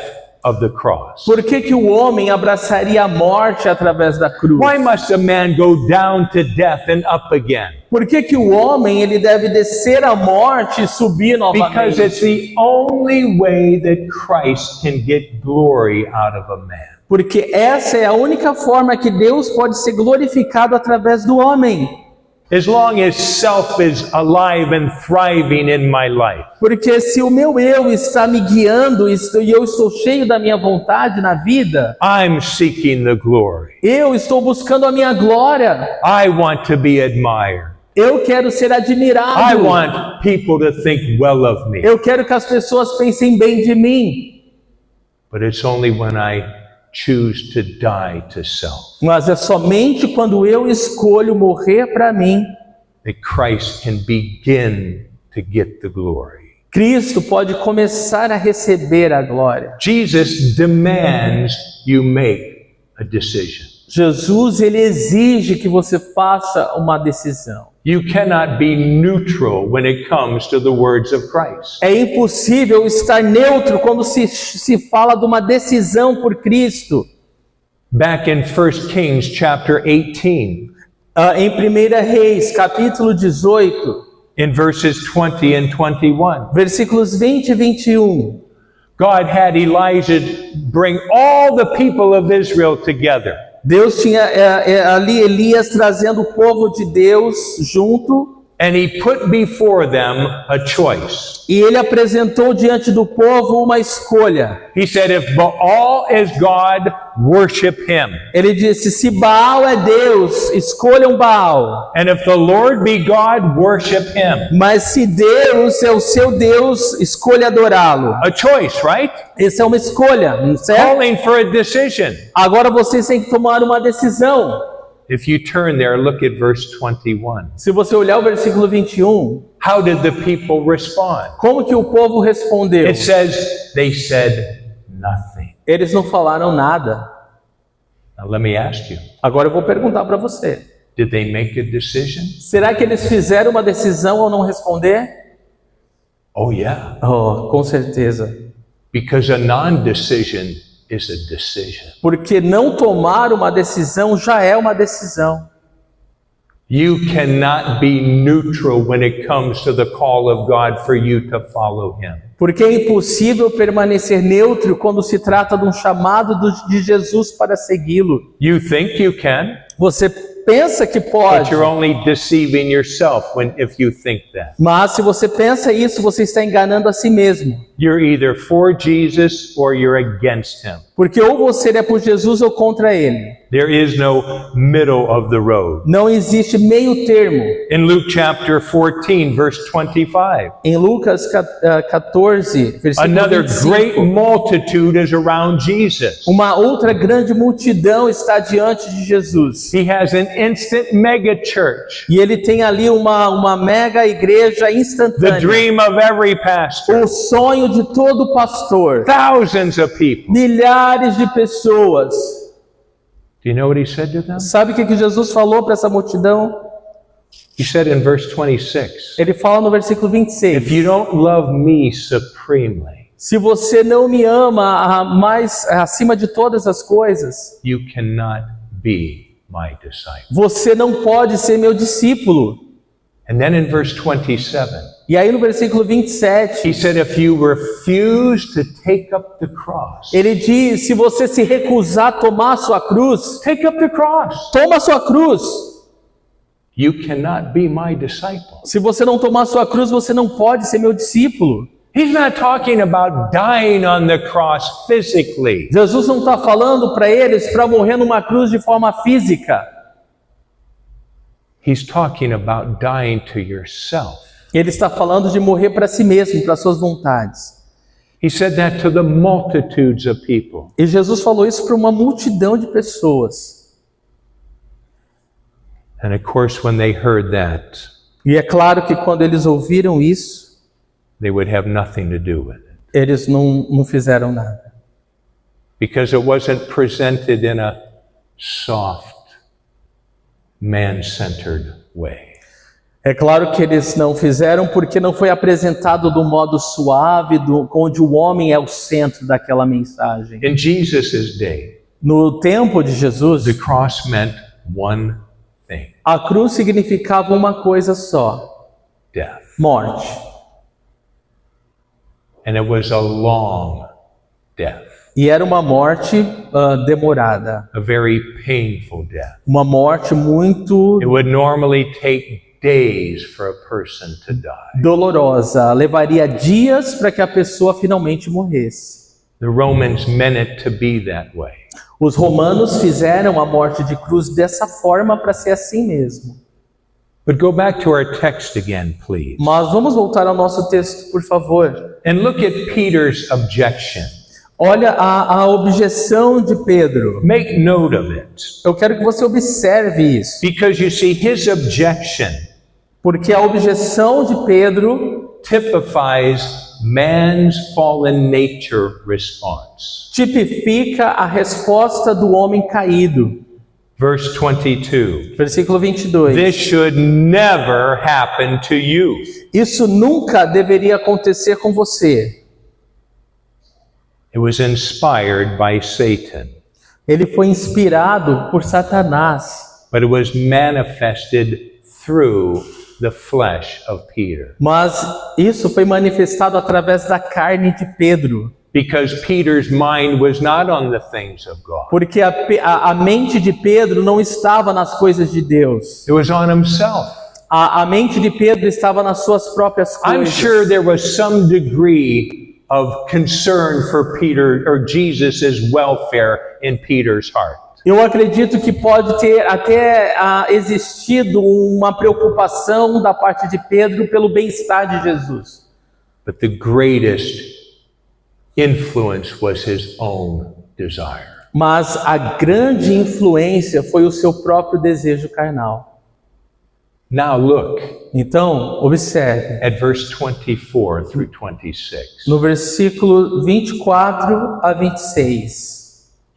of the cross? Por que que o homem abraçaria a morte através da cruz? Why must a man go down to death and up again? Por que que o homem, ele deve descer a morte e subir Because novamente? it's the only way that Christ can get glory out of a man. Porque essa é a única forma que Deus pode ser glorificado através do homem. As long as self is alive and thriving in my life, Porque se o meu eu está me guiando e eu estou cheio da minha vontade na vida, I'm seeking the glory. eu estou buscando a minha glória. I want to be admired. Eu quero ser I admirado. want people to think well of me. Eu quero que as pessoas pensem bem de mim. But it's only when I choose to die to self Mas é somente quando eu escolho morrer para mim, that Christ can begin to get the glory. Cristo pode começar a receber a glória. Jesus demands you make a decision. Jesus, ele exige que você faça uma decisão. You cannot be neutral when it comes to the words of Christ. É impossível estar neutro quando se fala de uma decisão por Cristo. Back in 1 Kings chapter 18, Em 1 Reis, capítulo 18, in verses 20 and 21, versículos 20 e 21. God had Elijah bring all the people of Israel together. Deus tinha ali Elias trazendo o povo de Deus junto, And he put before them a choice. e ele apresentou diante do povo uma escolha. He said, if Baal is God, worship him. Ele disse, se Baal é Deus, escolham Baal. And if the Lord be God, worship him. Mas se Deus é o seu Deus, escolha adorá-lo. A choice, right? Essa é uma escolha, certo? Calling for a decision. Agora vocês têm que tomar uma decisão. If you turn there, look at verse 21. Se você olhar o versículo 21, How did the people respond? como que o povo respondeu? It says, they said nothing. Eles não falaram nada. Now let me ask you, Agora eu vou perguntar para você. did they make a decision? Será que eles fizeram uma decisão ao não responder? Oh yeah, Oh, com certeza. because a non-decision is a decision. Porque não tomar uma decisão já é uma decisão. You cannot be neutral when it comes to the call of God for you to follow Him. Porque é impossível permanecer neutro quando se trata de um chamado de Jesus para segui-lo. You think you can, Você pensa que but pode, you're only deceiving yourself if you think that. mas se você pensa isso, você está enganando a si mesmo. You're either for Jesus or you're against Him. Porque ou você é por Jesus ou contra ele. There is no middle of the road. Não existe meio termo. In Luke chapter 14, verse 25, Em Lucas 14, versículo another 25, great multitude is around Jesus. uma outra grande multidão está diante de Jesus. He has an instant mega church, E ele tem ali uma mega igreja the instantânea. dream of every pastor, O sonho de todo pastor. thousands of people. Milhares de pessoas. Do you know what He said to them? Sabe o que Jesus falou para essa multidão? He said in verse 26, Ele fala no versículo 26. if you don't love me supremely, Se você não me ama mais acima de todas as coisas, you cannot be my disciple. você não pode ser meu discípulo. And then in verse 27, E aí no versículo 27, He said, if you refuse to take up the cross, ele diz, se você se recusar a tomar a sua cruz, take up the cross. toma a sua cruz. You cannot be my disciple. Se você não tomar a sua cruz, você não pode ser meu discípulo. He's not talking about dying on the cross physically. Jesus não está falando para eles para morrer numa cruz de forma física. He's talking about dying to yourself. Ele está falando de morrer para si mesmo, para suas vontades. He said that to the multitudes of people. E Jesus falou isso para uma multidão de pessoas. And of course, when they heard that, E é claro que quando eles ouviram isso, they would have nothing to do with it. eles não fizeram nada. Because it wasn't presented in a soft, man-centered way. É claro que eles não fizeram porque não foi apresentado do modo suave, onde o homem é o centro daquela mensagem. In Jesus' day, No tempo de Jesus, the cross meant one thing: a cruz significava uma coisa só: death. morte. And it was a long death, E era uma morte demorada, a very painful death. uma morte muito It would normally take days for a person to die. dolorosa. Levaria dias para que a pessoa finalmente morresse. The Romans meant it to be that way. Os romanos fizeram a morte de cruz dessa forma para ser assim mesmo. But go back to our text again, please. Mas vamos voltar ao nosso texto, por favor. And look at Peter's objection. Olha a objeção de Pedro. Make note of it. Eu quero que você observe isso. Because you see, his objection Porque a objeção de Pedro typifies man's fallen nature response. tipifica a resposta do homem caído. Verse 22. Versículo 22. This should never happen to you. Isso nunca deveria acontecer com você. It was inspired by Satan, Ele foi inspirado por Satanás, but it was manifested through the flesh of Peter. mas isso foi manifestado através da carne de Pedro, Because Peter's mind was not on the things of God. porque a mente de Pedro não estava nas coisas de Deus. It was on himself. A mente de Pedro estava nas suas próprias I'm coisas. sure there was some degree of concern for Peter or Jesus' welfare in Peter's heart. Eu acredito que pode ter até existido uma preocupação da parte de Pedro pelo bem-estar de Jesus. But the greatest influence was his own desire. Mas a grande influência foi o seu próprio desejo carnal. Now look Então, observe, at verse 24 through 26. no versículo 24 a 26.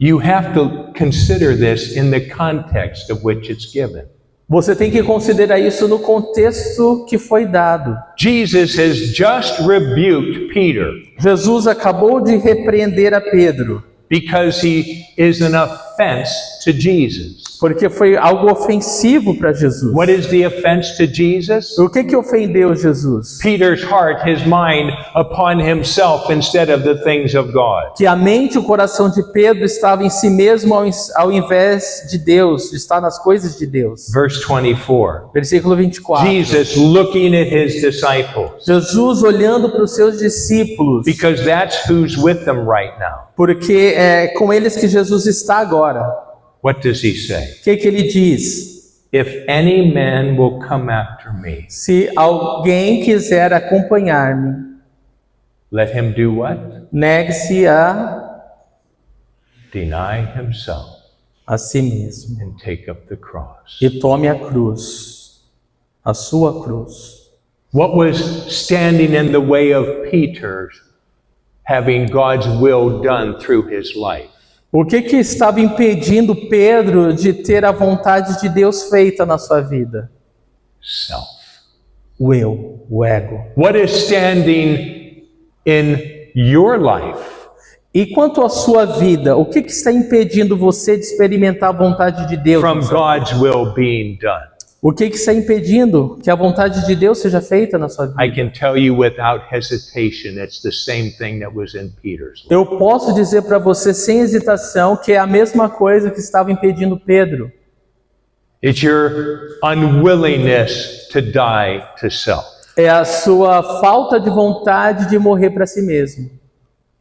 You have to consider this in the context of which it's given. Você tem que considerar isso no contexto que foi dado. Jesus has just rebuked Peter Jesus acabou de repreender a Pedro, because he is an offense to Jesus. porque foi algo ofensivo para Jesus. What is the offense to Jesus? O que ofendeu Jesus? Peter's heart, his mind upon himself instead of the things of God. Que a mente e o coração de Pedro estava em si mesmo ao invés de Deus, de estar nas coisas de Deus. Verse 24. Versículo 24. Jesus looking at his disciples, Jesus olhando para os seus discípulos, because that's who's with them right now. porque é com eles que Jesus está agora. What does he say? O que ele diz? If any man will come after me, Se alguém quiser acompanhar-me, let him do what? negue-se Deny himself a si mesmo and take up the cross. e tome a cruz, a sua cruz. What was standing in the way of Peter having God's will done through his life? O que estava impedindo Pedro de ter a vontade de Deus feita na sua vida? Self. O eu, o ego. What is standing in your life E quanto à sua vida, o que está impedindo você de experimentar a vontade de Deus? from God's will being done? O que está impedindo que a vontade de Deus seja feita na sua vida? I can tell you without hesitation, it's the same thing that was in Peter's life. Eu posso dizer para você sem hesitação que é a mesma coisa que estava impedindo Pedro. It's your unwillingness to die to self. É a sua falta de vontade de morrer para si mesmo.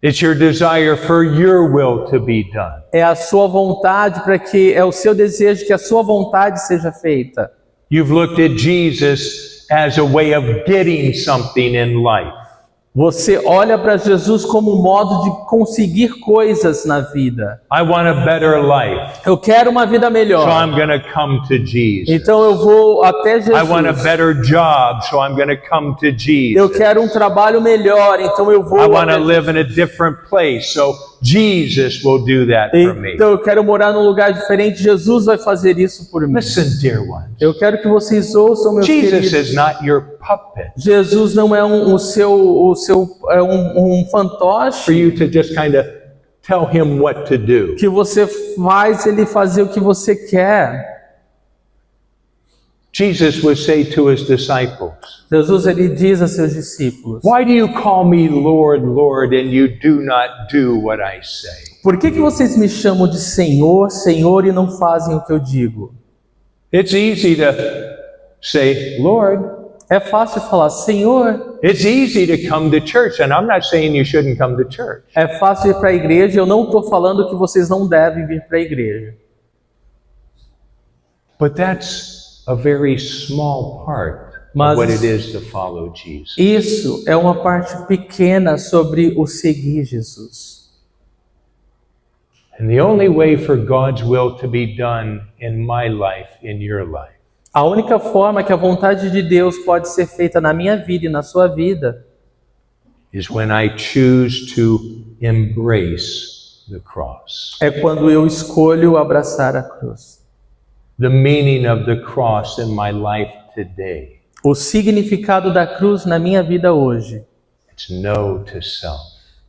It's your desire for your will to be done. É a sua vontade para que é o seu desejo que a sua vontade seja feita. You've looked at Jesus as a way of getting something in life. Você olha para Jesus como um modo de conseguir coisas na vida. I want a better life, Eu quero uma vida so melhor. I'm going to come to Jesus. Então eu vou até I want a Jesus. better job, so I'm going to come to Eu Jesus. quero um trabalho melhor, então eu vou I want to até live in a different place, so Jesus will do that for me. Então eu quero morar num lugar diferente, Jesus vai fazer isso por mim. Listen, dear ones. Eu quero que vocês ouçam, meus Jesus queridos. is not your puppet Jesus não é um for fantoche you to just kind of tell him what to do. que você faz ele fazer o que você quer. Jesus would say to his disciples, Jesus ele diz a seus discípulos: "Why do you call me Lord, Lord, and you do not do what I say?" Por que vocês me chamam de Senhor, Senhor e não fazem o que eu digo? It's easy to say, Lord. É fácil falar Senhor. It's easy to come to church, and I'm not saying you shouldn't come to church. É fácil ir para a igreja. Eu não estou falando que vocês não devem vir para a igreja. But that's a very small part Mas of what it is to follow Jesus. isso é uma parte pequena sobre o seguir Jesus. And the only way for God's will to be done in my life, in your life, A única forma que a vontade de Deus pode ser feita na minha vida e na sua vida is when I choose to embrace the cross. é quando eu escolho abraçar a cruz. The meaning of the cross in my life today, O significado da cruz na minha vida hoje it's no to self.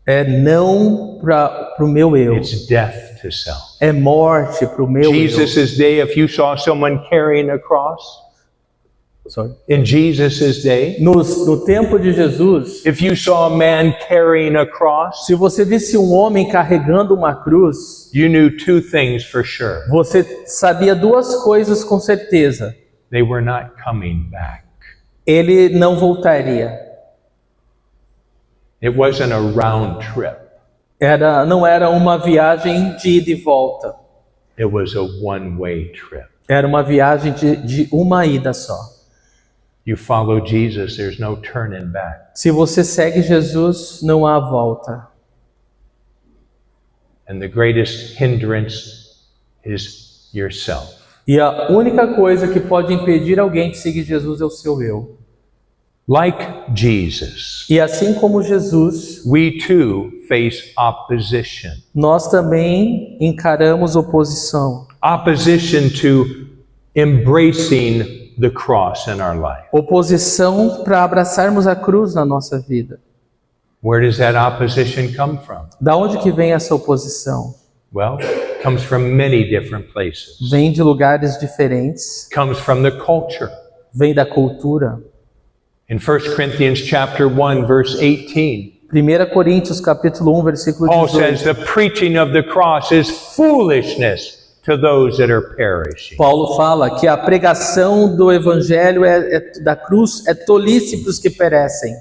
é não para o meu eu, It's death to self. é morte para o meu eu. Jesus' day, if you saw someone carrying a cross, Sorry. in Jesus' day, No tempo de Jesus, if you saw a man carrying a cross, se você visse um homem carregando uma cruz, you knew two things for sure. você sabia duas coisas com certeza. They were not coming back. Ele não voltaria. It wasn't a round trip. Não era uma viagem de ida e volta. It was a one-way trip. Era uma viagem de uma ida só. You follow Jesus, there's no turning back. Se você segue Jesus, não há volta. And the greatest hindrance is yourself. E a única coisa que pode impedir alguém de seguir Jesus é o seu eu. Like Jesus, E assim como Jesus, we too face opposition. nós também encaramos oposição. Opposition to embracing the cross in our life. Oposição para abraçarmos a cruz na nossa vida. Where does that opposition come from? Da onde que vem essa oposição? Well, it comes from many different places. Vem de lugares diferentes, It comes from the culture. vem da cultura. In 1 Corinthians chapter 1 verse 18, 1 Coríntios capítulo 1, versículo Paul says 18. the preaching of the cross is foolishness to those that are perishing. Paulo fala que a pregação do evangelho da cruz é tolice para os que perecem.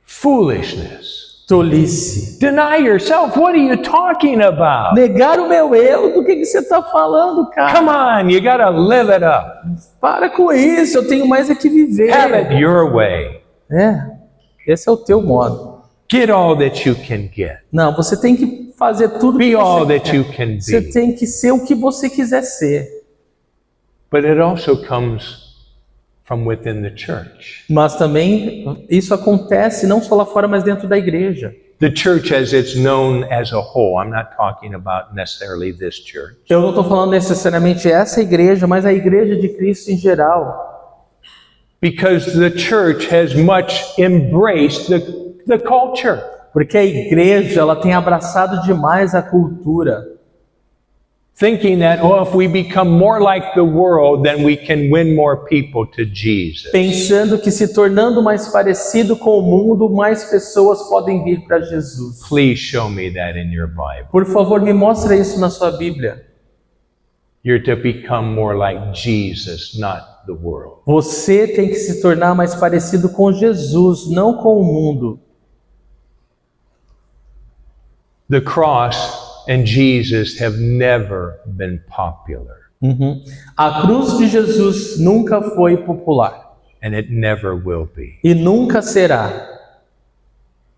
Foolishness. Tolice. Deny yourself. What are you talking about? Negar o meu eu? Do que você está falando, cara? Come on, you gotta live it up. Para com isso, eu tenho mais é que viver. Have it your way. Esse é o teu modo. Get all that you can get. Não, você tem que fazer tudo Be que all você that quer. you can Você be. tem que ser o que você quiser ser. But it also comes from within the church. Mas também isso acontece não só lá fora, mas dentro da igreja. The church as it's known as a whole. I'm not talking about necessarily this church. Eu não estou falando necessariamente essa igreja, mas a igreja de Cristo em geral. Because the church has much embraced the culture. Porque a igreja ela tem abraçado demais a cultura. Thinking that, oh, if we become more like the world, then we can win more people to Jesus. Pensando que se tornando mais parecido com o mundo, mais pessoas podem vir para Jesus. Please show me that in your Bible. Por favor, me mostre isso na sua Bíblia. You're to become more like Jesus, not the world. Você tem que se tornar mais parecido com Jesus, não com o mundo. The cross and Jesus have never been popular, A cruz de Jesus nunca foi popular and it never will be. e nunca será.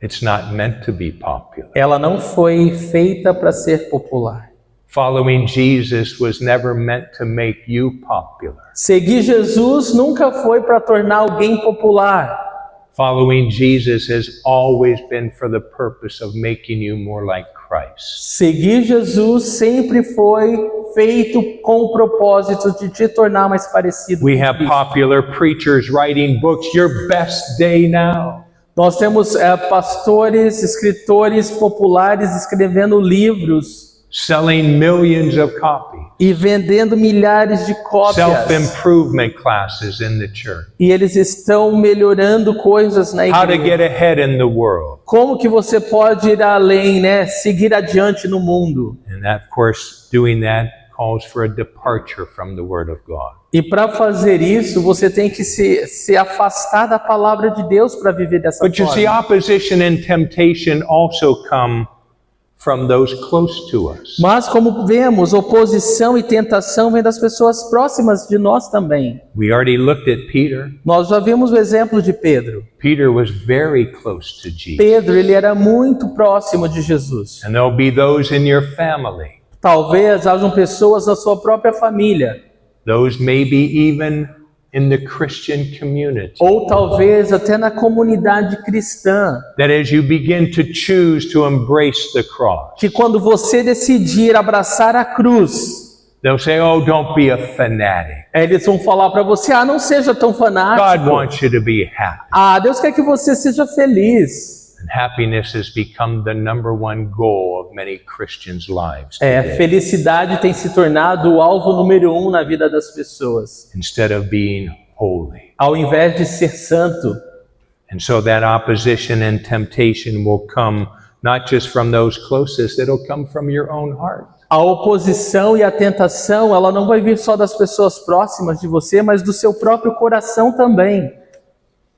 It's not meant to be popular. Ela não foi feita para ser popular. Following Jesus was never meant to make you popular. Seguir Jesus nunca foi para tornar alguém popular. Following Jesus has always been for the purpose of making you more like Christ. Seguir Jesus sempre foi feito com o propósito de te tornar mais parecido We com have Cristo. popular preachers writing books, Your Best Day Now. Nós temos pastores, escritores populares escrevendo livros Selling millions of copies. e vendendo milhares de cópias. Self-improvement classes in the church. E eles estão melhorando coisas na How to igreja. get ahead in the world. Como que você pode ir além, né? Seguir adiante no mundo. And that, of course, doing that calls for a departure from the Word of God. E para fazer isso, você tem que se afastar da palavra de Deus para viver dessa But you see, forma. opposition and temptation also come from those close to us. Mas como vemos, oposição e tentação vem das pessoas próximas de nós também. We already looked at Peter. Nós já vimos o exemplo de Pedro. Peter was very close to Jesus. Pedro, ele era muito próximo de Jesus. And there'll be those in your family. Talvez hajam pessoas na sua própria família, Those maybe even in the Christian community. ou talvez até na comunidade cristã, That as you begin to choose to embrace the cross, que quando você decidir abraçar a cruz, they'll say, oh, don't be a fanatic. eles vão falar para você: não seja tão God fanático. wants you to be happy. Deus quer que você seja feliz. And happiness has become the number one goal of many Christians' lives today. Felicidade tem se tornado o alvo número 1 na vida das pessoas, Instead of being holy. ao invés de ser santo. And so that opposition and temptation will come not just from those closest, it'll come from your own heart. A oposição e a tentação, ela não vai vir só das pessoas próximas de você, mas do seu próprio coração também.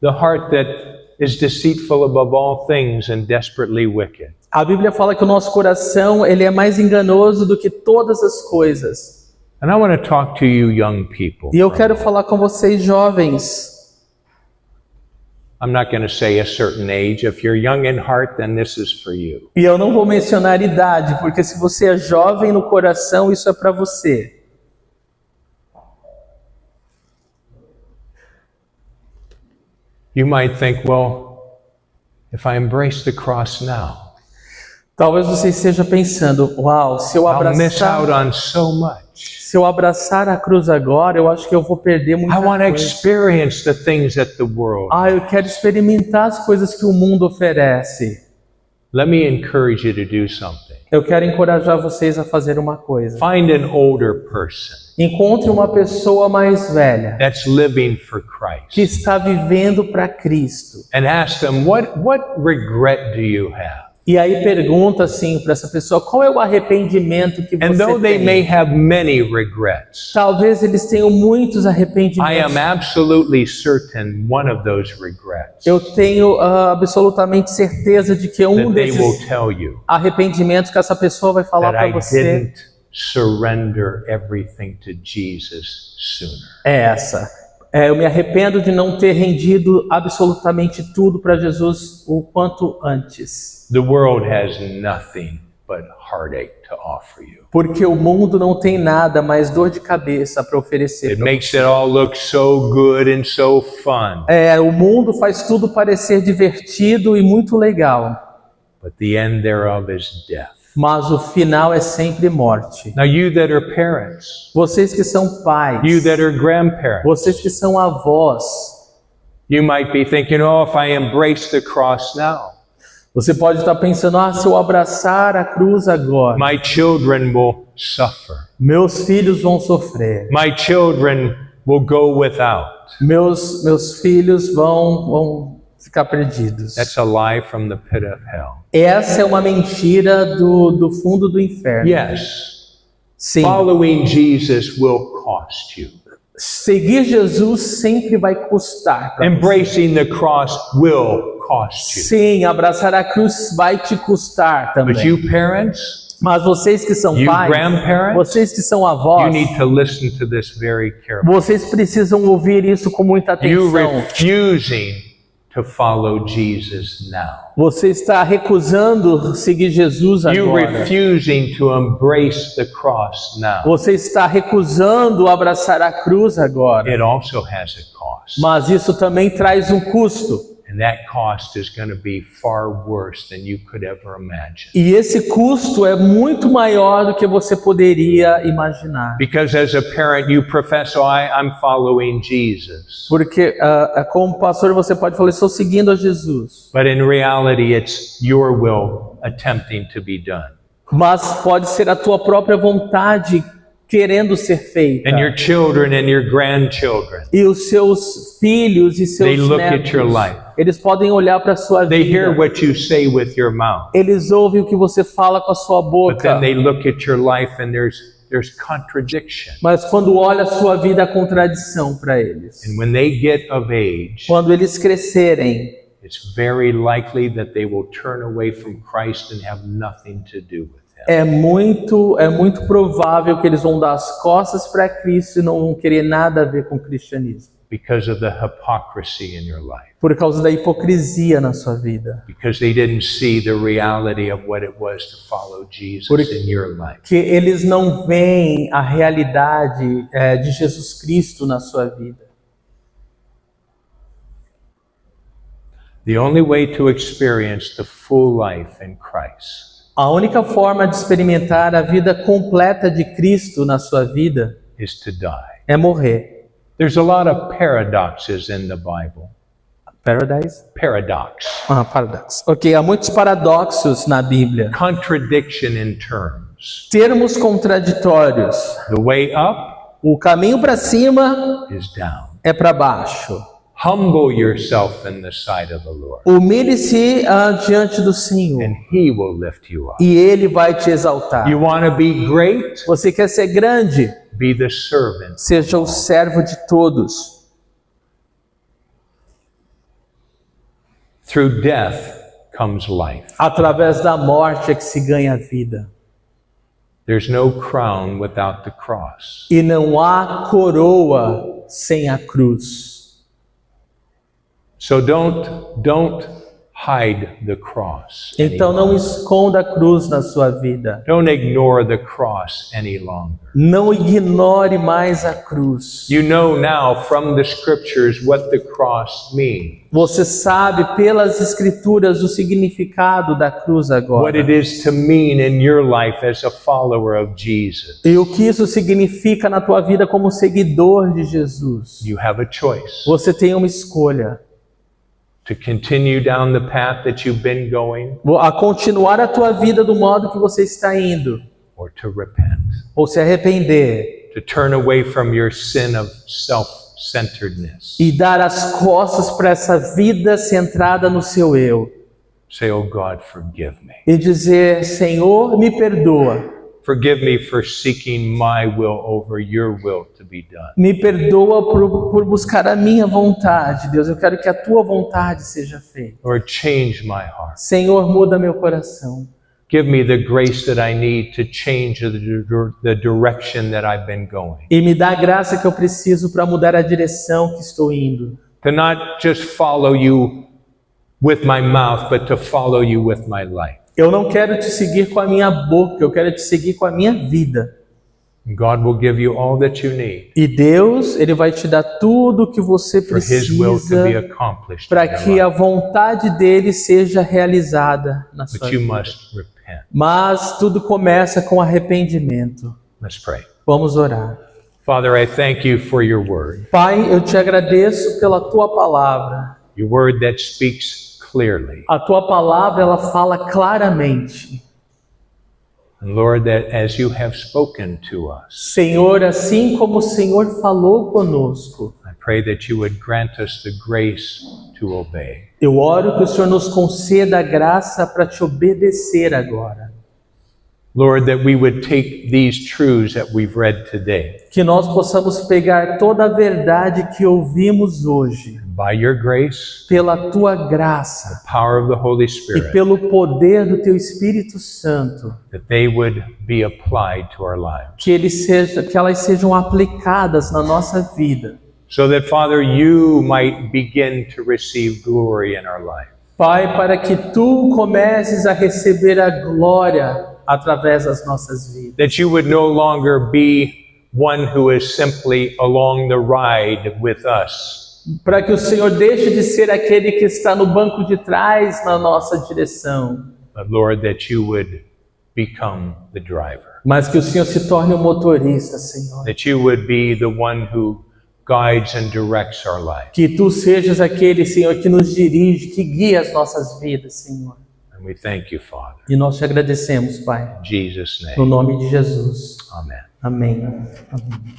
The heart that is deceitful above all things and desperately wicked. A Bíblia fala que o nosso coração, ele é mais enganoso do que todas as coisas. And I want to talk to you young people. E eu quero falar com vocês jovens. I'm not going to say a certain age. If you're young in heart, then this is for you. E eu não vou mencionar idade, porque se você é jovem no coração, isso é para você. You might think, well, if I embrace the cross now, Talvez você esteja pensando, uau, se eu I'll miss out abraçar, on so much. se eu abraçar a cruz agora, eu acho que eu vou perder muita I want to coisa. experience the things that the world. Eu quero experimentar as coisas que o mundo oferece. Let me encourage you to do something. Eu quero encorajar vocês a fazer uma coisa. Find an older person Encontre uma pessoa mais velha that's living for que Christ está vivendo para Cristo. and ask them, what regret do you have? E aí pergunta assim para essa pessoa, qual é o arrependimento que And though você they may tem? have many regrets, Talvez eles tenham muitos I arrependimentos. am absolutely certain one of those regrets Eu tenho absolutamente certeza de que um that they will desses tell you arrependimentos que essa pessoa vai falar that para I você didn't surrender everything to Jesus sooner. é essa. Eu me arrependo de não ter rendido absolutamente tudo para Jesus o quanto antes. The world has nothing but heartache to offer you. Porque o mundo não tem nada mais dor de cabeça para oferecer. It makes it all look so good and so fun. O mundo faz tudo parecer divertido e muito legal. But the end thereof is death. Mas o final é sempre morte. Now you that are parents, Vocês que são pais, you that are grandparents, vocês que são avós, you might be thinking, oh, if I embrace the cross now, você pode estar pensando, se eu abraçar a cruz agora, my children will suffer. meus filhos vão sofrer, My children will go without. meus filhos vão ficar perdidos. That's a lie from the pit of hell. Essa é uma mentira do fundo do inferno. Yes, Sim, following Jesus will cost you. seguir Jesus sempre vai custar para você. Embracing the cross will cost you. Sim, abraçar a cruz vai te custar But também. you parents, Mas vocês que são you pais, grandparents, vocês que são you avós, need to listen to this very carefully. vocês precisam ouvir isso com muita You atenção. refusing to follow Jesus now. Você está recusando seguir Jesus You agora. refusing to embrace the cross now. Você está recusando abraçar a cruz agora. It also has a cost. Mas isso também traz um custo. And that cost is going to be far worse than you could ever imagine. E esse custo é muito maior do que você poderia imaginar. Because as a parent, you profess, I'm following Jesus. Porque como pastor você pode falar, estou seguindo a Jesus. But in reality, it's your will attempting to be done. Mas pode ser a tua própria vontade querendo ser feita. And your children and your grandchildren, E os seus filhos e seus they look at netos, your life. eles podem olhar para a sua They hear vida. what you say with your mouth. Eles ouvem o que você fala com a sua But then boca. they look at your life and there's contradiction. Mas quando olha a sua vida, há contradição para eles. And when they get of age, Quando eles crescerem, it's very likely that they will turn away from Christ and have nothing to do with Him. é muito provável que eles vão dar as costas para Cristo e não vão querer nada a ver com o cristianismo. Because of the hypocrisy in your life. Por causa da hipocrisia na sua vida. Because they didn't see the reality of what it was to follow Jesus in your life. Que eles não veem a realidade de Jesus Cristo na sua vida. The only way to experience the full life in Christ A única forma de experimentar a vida completa de Cristo na sua vida is to die. é morrer. There's a lot of paradoxes in the Bible. Paradise? Paradox. Paradoxo. Ok, há muitos paradoxos na Bíblia. Contradiction in terms. Termos contraditórios. The way up O caminho para cima is down. é para baixo. Humble yourself in the sight of the Lord, Humilhe-se diante do Senhor and He will lift you up. e Ele vai te exaltar. You want to be great? Você quer ser grande? Be the servant. Seja o servo de todos. Through death comes life. Através da morte é que se ganha a vida. There's no crown without the cross. E não há coroa sem a cruz. So don't hide the cross. Então não esconda a cruz na sua vida. Don't ignore the cross any longer. Não ignore mais a cruz. You know now from the scriptures what the cross means. Você sabe pelas escrituras o significado da cruz agora. What it is to mean in your life as a follower of Jesus. E o que isso significa na tua vida como seguidor de Jesus. You have a choice Você tem uma escolha. to continue down the path that you've been going A continuar a tua vida do modo que você está indo. or to repent. Ou se arrepender. To turn away from your sin of self-centeredness. E dar as costas para essa vida centrada no seu eu. Say, oh God, forgive me. E dizer, Senhor, me perdoa. Forgive me for seeking my will over your will to be done. Me perdoa por buscar a minha vontade, Deus. Eu quero que a tua vontade seja feita. Lord, change my heart. Senhor, muda meu coração. Give me the grace that I need to change the direction that I've been going. E me dá a graça que eu preciso para mudar a direção que estou indo. To not just follow you with my mouth, but to follow you with my life. Eu não quero te seguir com a minha boca, eu quero te seguir com a minha vida. And God will give you all that you need E Deus, Ele vai te dar tudo o que você for His will to be precisa accomplished para in your que life. a vontade dEle seja realizada na sua But you vida. must repent. Mas tudo começa com arrependimento. Let's pray. Vamos orar. Father, I thank you for your word. Pai, eu te agradeço pela tua palavra. Your word that speaks clearly. A tua palavra, ela fala claramente. And Lord, that as you have spoken to us, Senhor, assim como o Senhor falou conosco, I pray that you would grant us the grace to obey. eu oro que o Senhor nos conceda a graça para te obedecer agora. Lord, that we would take these truths that we've read today. Que nós possamos pegar toda a verdade que ouvimos hoje, By your grace, pela tua graça power of the Holy e Spirit, pelo poder do teu Espírito Santo, that they would be applied to our lives. que elas sejam aplicadas na nossa vida. So that, Father, you might begin to receive glory in our life. Pai, para que tu comeces a receber a glória através das nossas vidas. That you would no longer be one who is simply along the ride with us. Para que o Senhor deixe de ser aquele que está no banco de trás na nossa direção, But Lord, that you would become the driver. mas que o Senhor se torne o motorista, Senhor. That you would be the one who guides and directs our life. Que tu sejas aquele, Senhor, que nos dirige, que guia as nossas vidas, Senhor. And we thank you, Father. E nós te agradecemos, Pai, In Jesus' no name. nome de Jesus. Amen. Amém. Amém.